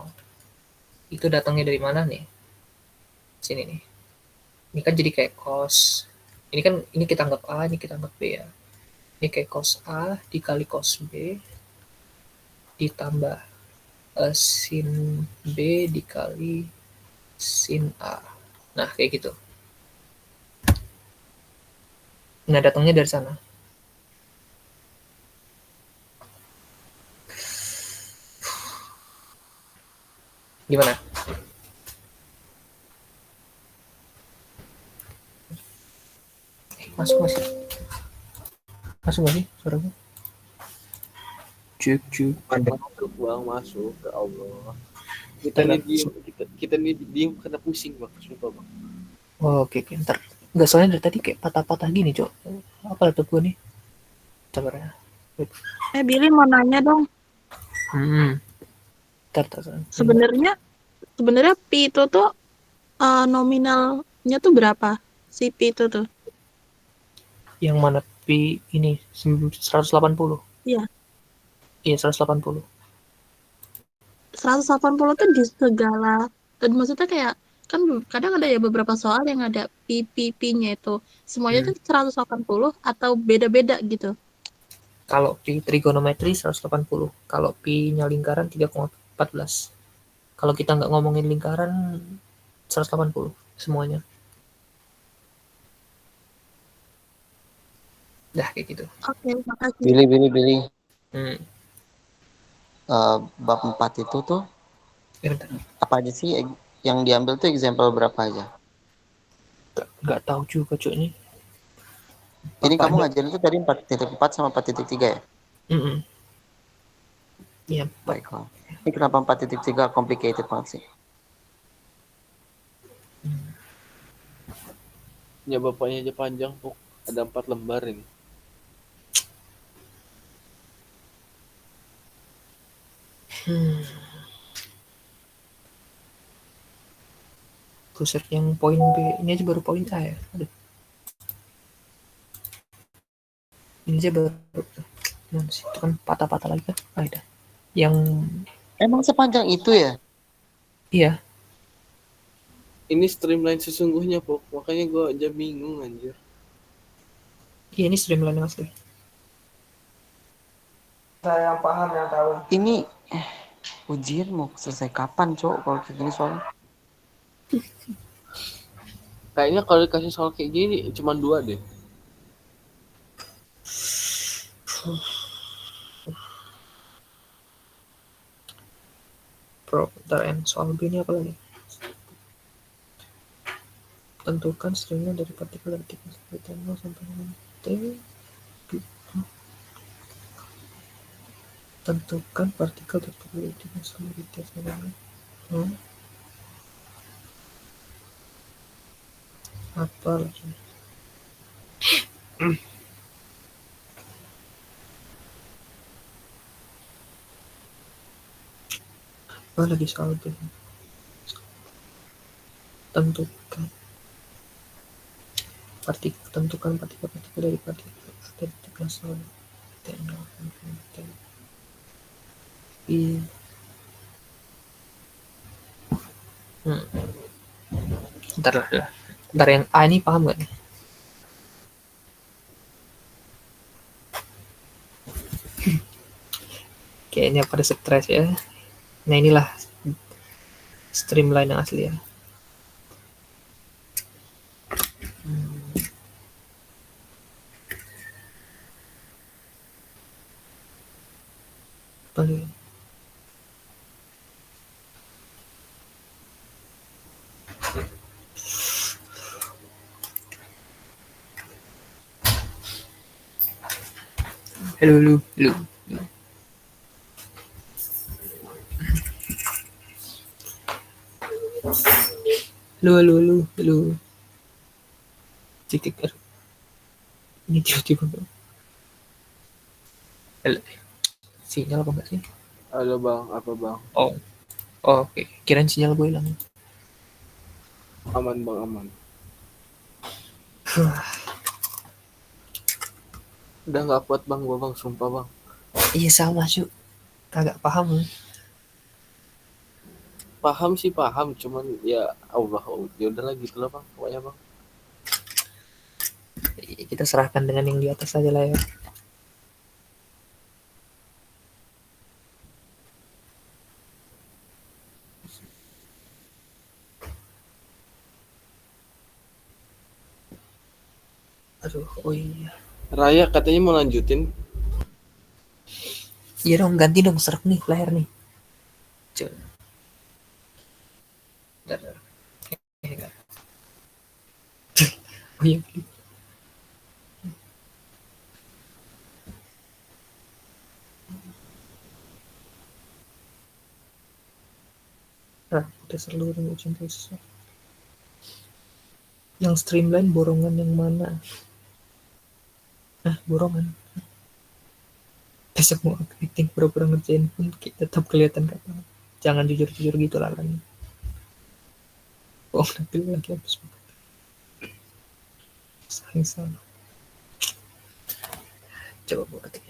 Itu datangnya dari mana nih? Sini nih. Ini kan jadi kayak cos. Ini kita anggap A, ini kita anggap B ya. Ini kayak cos A dikali cos B ditambah sin B dikali sin A. Nah, kayak gitu. Nah, datangnya dari sana. Gimana? Masuk nggak sih? Masuk nggak sih suara gue? Cuk. Masuk bang, masuk. Ya Allah. Kita nih diem karena pusing bang, sumpah bang. Oh, oke. Ntar. Nggak, soalnya dari tadi kayak patah-patah gini, Cok. Apa laptop gue nih? Sabar ya. Billy mau nanya dong. Ntar. Sebenarnya pi itu tuh nominalnya tuh berapa? Si pi itu tuh. Yang mana pi ini 180? Iya. Iya, 180. 180 tuh di segala, maksudnya kayak kan kadang ada ya beberapa soal yang ada pi-nya itu. Semuanya tuh 180 atau beda-beda gitu. Kalau pi trigonometri 180. Kalau pi-nya lingkaran 3,14. Kalau kita nggak ngomongin lingkaran 180 semuanya. Dah kayak gitu. Oke, makasih. Billy. Bab 4 itu tuh Bentar. apa aja sih yang diambil tuh example berapa aja? Nggak tahu juga, Cuk, nih. Ini kamu ngajarin tuh tadi 4.4 sama 4.3 ya? Iya. Baiklah. Ini kenapa 4.3 complicated banget sih? Ya bapaknya aja panjang kok. Ada 4 lembar ini. Buset, yang poin B ini aja baru poin A ya. Aduh. Ini aja baru. Nah, itu kan patah-patah lagi kan. Ada. Yang emang sepanjang itu ya? Iya. Ini streamline sesungguhnya Pok. Makanya gue aja bingung anjir. Iya, ini streamline asli. Saya yang paham yang tahu. Ini ujian mau selesai kapan, Cok? Kalau kayak gini soalnya. Kayaknya kalau dikasih soal kayak gini cuma 2 deh. Soal B ini apa lagi? Tentukan stringnya dari partikel dari titik T0 sampai dengan T. Tentukan partikel dari titik sampai T sampai dengan apa lagi? Apa lagi soal B? Tentukan partikel dari partikel dari titik sampai T0 sampai T. Ntar yang A ini paham gak nih? Kayaknya pada stres ya. Nah, inilah streamline yang asli ya. Balik. Halo. Halo. Cik. Ini tiba-tiba. Halo. Sinyal apa enggak sih? Halo bang, apa bang? Oh, oke. Kirain sinyal gue hilang. Aman bang, aman. Udah nggak kuat bang, gue bang, sumpah bang. Iya sama Cuk. Kagak paham. Paham sih paham, cuman ya Allah, ya udahlah gitu lah bang, pokoknya bang. Kita serahkan dengan yang di atas aja lah ya. Aduh, oh iya. Raya katanya mau lanjutin. Iya dong, ganti dong, serak nih layar nih. enggak. Oh iya. Nah, udah seluruh ujian tesis. Yang streamline borongan yang mana? Borongan. Besok mau acting pura-pura ngerjain pun tetap kelihatan kata. Jangan jujur-jujur gitu lah kan. Oh, nanti lagi habis. Sayang sama. Coba buat ketik.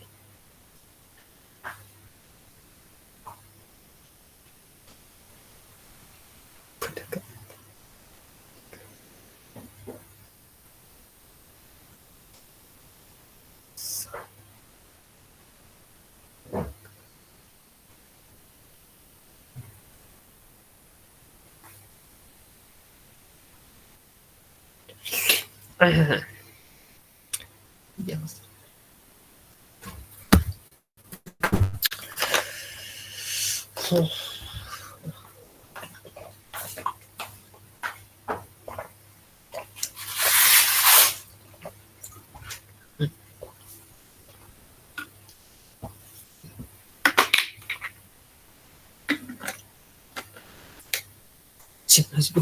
Jangan.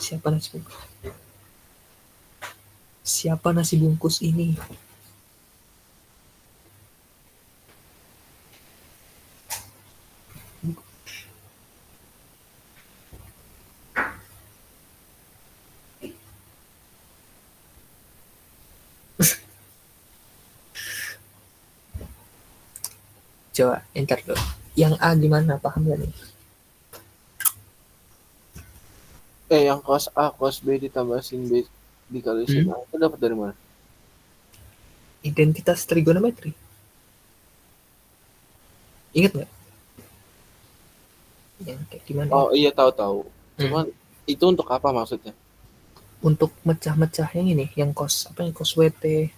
Siapa nasi bungkus? Siapa nasi bungkus ini? Coba enter dulu. Yang A gimana, paham gak nih? Yang cos A, cos B ditambah sin B dikali sin A itu dapat dari mana? Identitas trigonometri. Ingat nggak? Yang kayak gimana? Oh iya, tahu. Cuman itu untuk apa maksudnya? Untuk mecah-mecah yang ini, yang cos apa yang cos WT,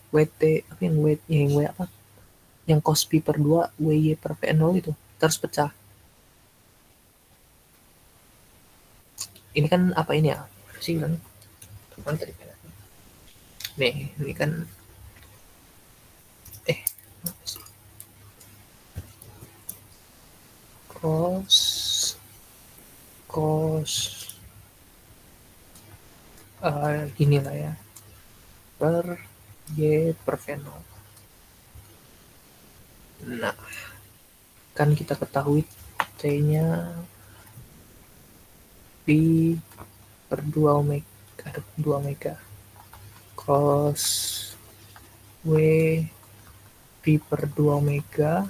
apa yang W, yang W apa? Yang cos pi per 2 WY per V0 itu terus pecah. Ini kan apa ini ya? Sih kan? Nih, ini kan cos inilah ya per Y per V0. Nah, kan kita ketahui T-nya pi per 2 omega, 2 omega. Cos W pi per 2 omega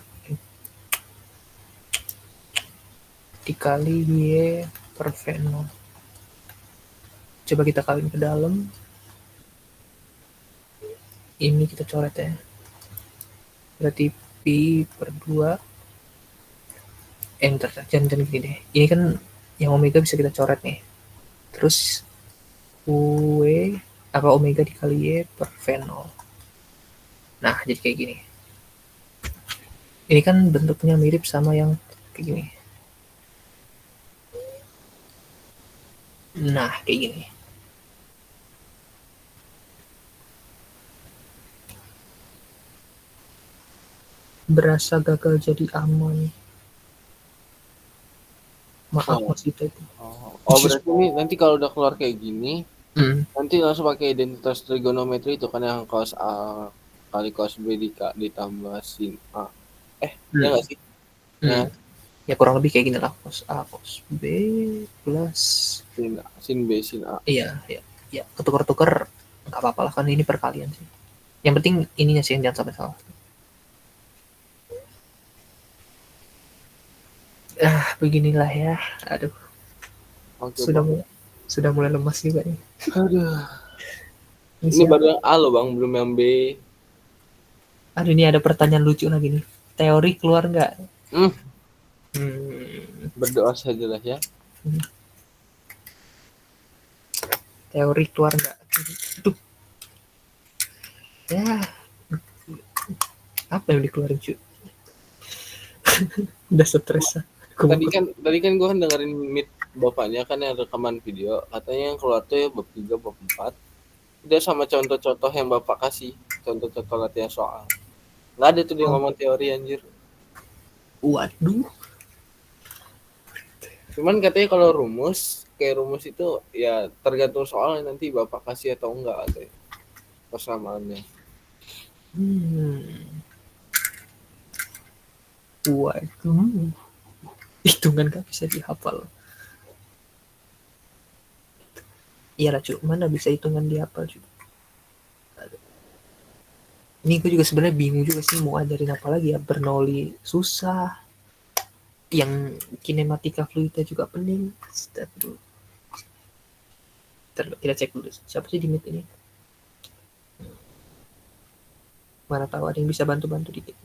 dikali Y per V0. Coba kita kaliin ke dalam. Ini kita coret ya. Berarti pi per 2 enter. Jangan gini deh. Ini kan yang omega bisa kita coret nih. Terus W apa omega dikali Y per V0. Nah, jadi kayak gini. Ini kan bentuknya mirip sama yang kayak gini. Nah, kayak gini. Berasa gagal jadi aman. Maaf Mas Ita itu. Oh berarti ini nanti kalau udah keluar kayak gini, nanti langsung pakai identitas trigonometri itu kan yang cos A kali cos B ditambah sin A. Ya nggak sih? Ya kurang lebih kayak gini lah, cos A cos B plus sin B sin A. Iya, ya ketukar-tukar nggak apa-apa lah kan ini perkalian sih. Yang penting ininya sih yang jangan sampai salah. Beginilah ya. Aduh. Sudah mulai lemas juga nih. Aduh. Ini baru yang A loh Bang, belum yang B. Aduh, ini ada pertanyaan lucu lagi nih. Teori keluar nggak? Berdoa sajalah ya. Teori keluar nggak? Aduh. Ya. Apa yang dikeluarin cuy? Udah stres. Tadi kan gue kan dengerin meet bapaknya kan yang rekaman video, katanya yang keluar tuh ya bab 3, bab 4. Dia sama contoh-contoh yang bapak kasih, contoh-contoh latihan soal. Nggak ada tuh dia ngomong teori anjir. Waduh. Cuman katanya kalau rumus, kayak rumus itu ya tergantung soalnya nanti bapak kasih atau enggak katanya. Persamaannya. Waduh. Hitungan gak bisa dihafal. Iyalah cuy, mana bisa hitungan dihafal cuy. Ini gue juga sebenarnya bingung juga sih mau ajarin apa lagi ya. Bernoulli susah. Yang kinematika fluida juga pening. Kita cek dulu. Siapa sih di meet ini? Mana tahu ada yang bisa bantu-bantu dikit.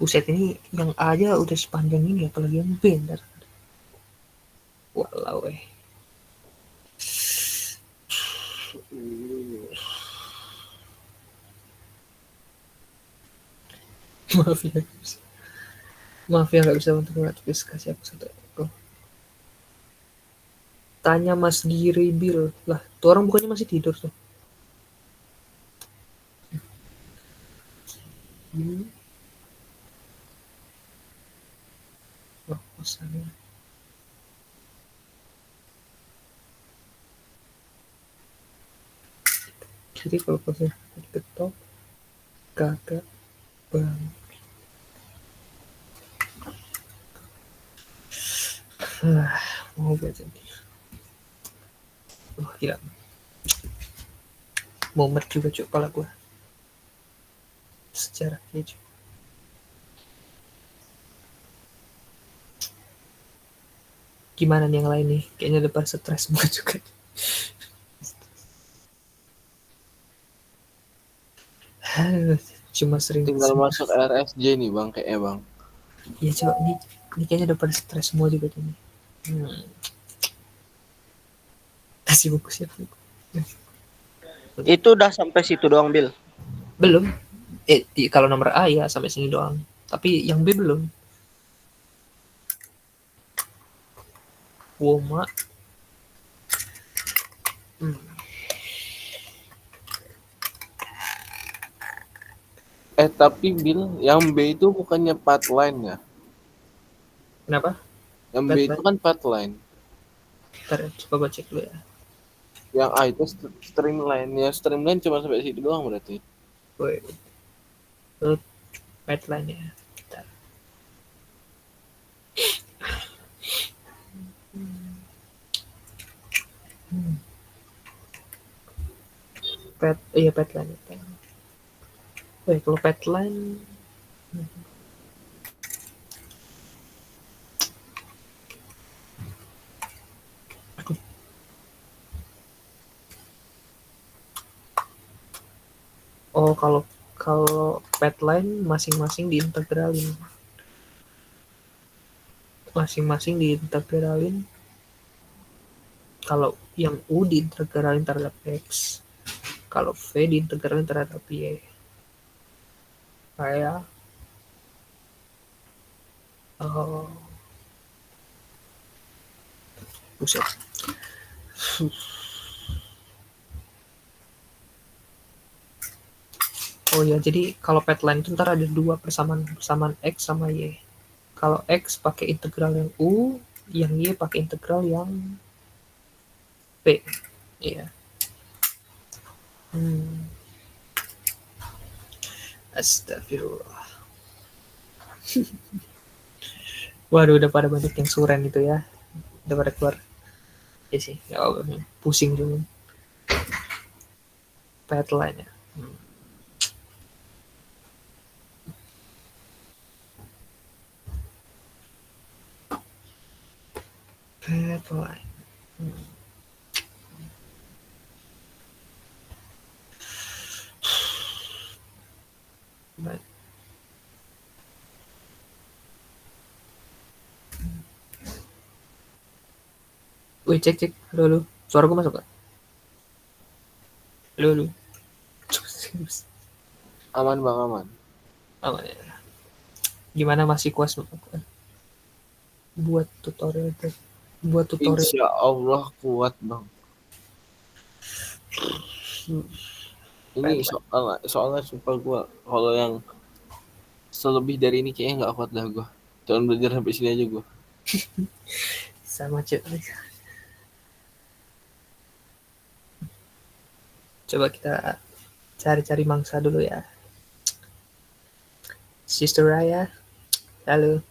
Buset, ini yang A aja udah sepanjang ini, apalagi yang B ntar. Walau Maaf ya nggak bisa untuk notifikasi aku satu. Tanya Mas Giri Bill. Lah, tuh orang bukannya masih tidur tuh. Oh, kosannya. Jadi kalau kosannya diketok, kagak bang. Mau baca nih. Wah, gila. Momen juga cuy kepala gue. Sejarahnya cuy. Gimana nih yang lain nih? Kayaknya depan stres semua juga. Cuma sering tinggal masuk RSJ nih bang, kayaknya bang. Iya coba ini kayaknya udah pada stres semua juga nih. Kasih buku siapa? Itu udah sampai situ doang, Bil? Belum. Kalau nomor A ya sampai sini doang. Tapi yang B belum. Woma. Tapi Bil, yang B itu bukannya pathline ya? Kenapa? Yang B itu kan pathline. Ntar coba cek dulu ya. Yang A itu streamline. Ya streamline cuma sampai situ doang berarti. Woi. Pathline ya. Bentar. Pathline. Woi, kalau pathline Oh, kalau pathline masing-masing diintegralin. Kalau yang U diintegralin terhadap X. Kalau V diintegralin terhadap Y. Kayak buset. Oh ya, jadi kalau pathline itu ntar ada dua persamaan X sama Y. Kalau X pakai integral yang U, yang Y pakai integral yang P. Iya. Astagfirullah. Waduh, udah pada banyak yang suren itu ya. Udah pada keluar. Ya sih, pusing juga. Pathline ya. Pathline. Baik. Wih, cek. Halo. Suara gue masuk gak? Halo. Aman bang, aman. Aman ya. Gimana masih kuas buat tutorial? Insya Allah kuat bang. Ini soalnya sumpah gue kalau yang selebih dari ini kayaknya nggak kuat dah gue. Cuman belajar sampai sini aja gue. Sama cuy. Coba kita cari-cari mangsa dulu ya. Sister Raya, halo,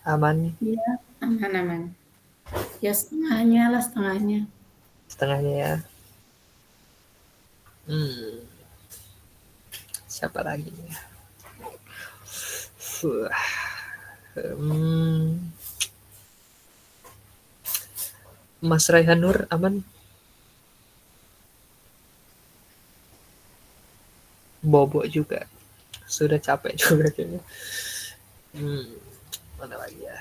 aman? Iya, aman-aman. Ya setengahnya lah, setengahnya. Setengahnya ya. Siapa lagi ya? Mas Raihan Nur, aman? Bobo juga. Sudah capek juga kayaknya. Mana lagi ya?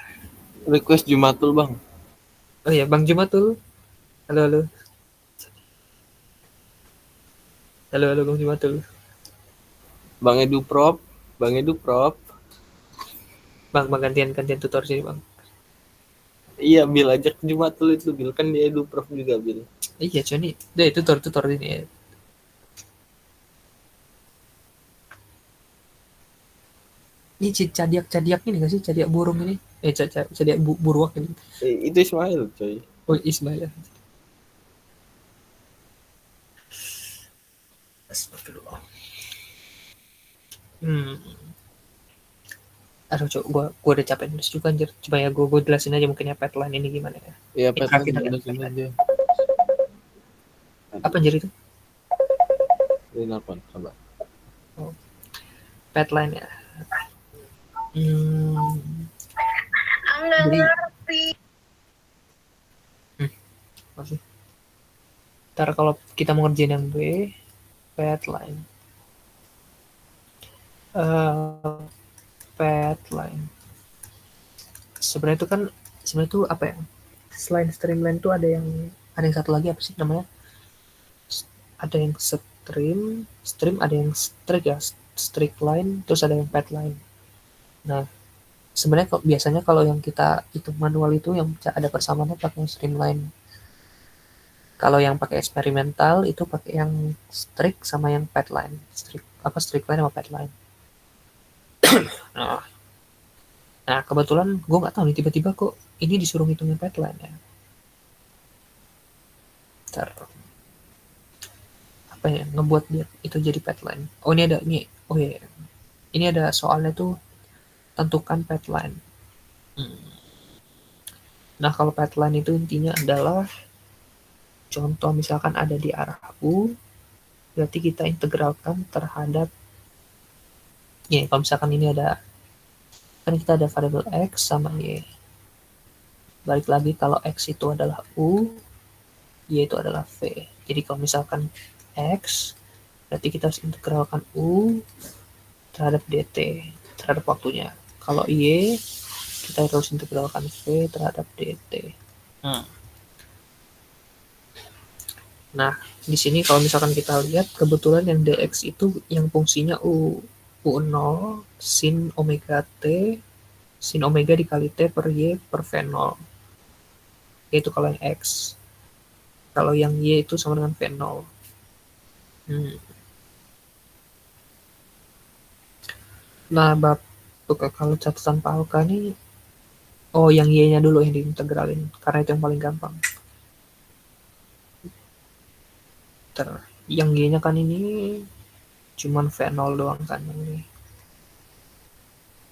Request Jumatul bang. Oh ya, Bang Jumatul. Halo. Halo Bang Jumatul. Bang Edu Prop. Bang, gantian tutor sini, Bang. Iya, Bil ajak Jumatul itu, Bil. Kan dia Edu Prof juga, Bil. Iya, Joni. Deh, tutor ini ya. Ini cadiak ini nggak sih? Cadiak burung ini? Cadiak buruak ini. Itu Ismail, coy. Oh, Ismail. Astagfirullah. Aduh, gua udah capek nulis juga anjir. Coba ya gua jelasin aja mungkin ya petline ini gimana ya. Iya, petline aja. Apa anjir itu? Ini nelfon, sabar. Oh. Petline ya. Jadi, masih. Ntar kalau kita mau ngerjain yang B, petline. Petline. Sebenarnya itu apa ya? Selain streamline itu ada yang satu lagi apa sih namanya? Ada yang stream ada yang streak ya, streak line, terus ada yang petline. Nah, sebenarnya biasanya kalau yang kita hitung manual itu yang ada persamaannya pakai streamline. Kalau yang pakai eksperimental itu pakai yang streak sama yang petline. Streak line sama petline. Nah, kebetulan gue nggak tahu nih tiba-tiba kok ini disuruh ngitungin petline ya. Ntar apa ya ngebuat dia itu jadi petline. Oh ini ada nih. Oh iya. Ini ada soalnya tuh tentukan petline. Nah kalau petline itu intinya adalah contoh misalkan ada di arah U, berarti kita integralkan terhadap ya kalau misalkan ini ada kan kita ada variabel X sama Y. Balik lagi kalau X itu adalah U, Y itu adalah V. Jadi kalau misalkan X, berarti kita harus integralkan U terhadap DT, terhadap waktunya. Kalau Y, kita harus integralkan V terhadap DT. Nah, di sini kalau misalkan kita lihat, kebetulan yang DX itu yang fungsinya U0 sin omega T, sin omega dikali T per Y per V0. Yaitu kalau yang X. Kalau yang Y itu sama dengan V0. Nah, kalau catatan Pak Alka nih, yang Y-nya dulu yang diintegralin, karena itu yang paling gampang. Yang Y-nya kan ini cuman V0 doang kan ini.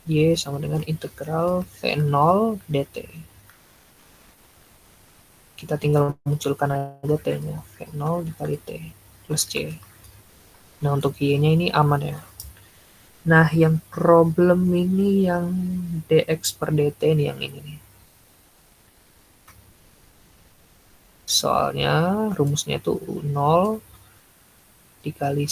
Y sama dengan integral V0 dt. Kita tinggal munculkan aja T-nya, V0 dikali T plus C. Nah, untuk Y-nya ini aman ya. Nah, yang problem ini yang dx per dt ini yang ini nih. Soalnya rumusnya itu 0 dikali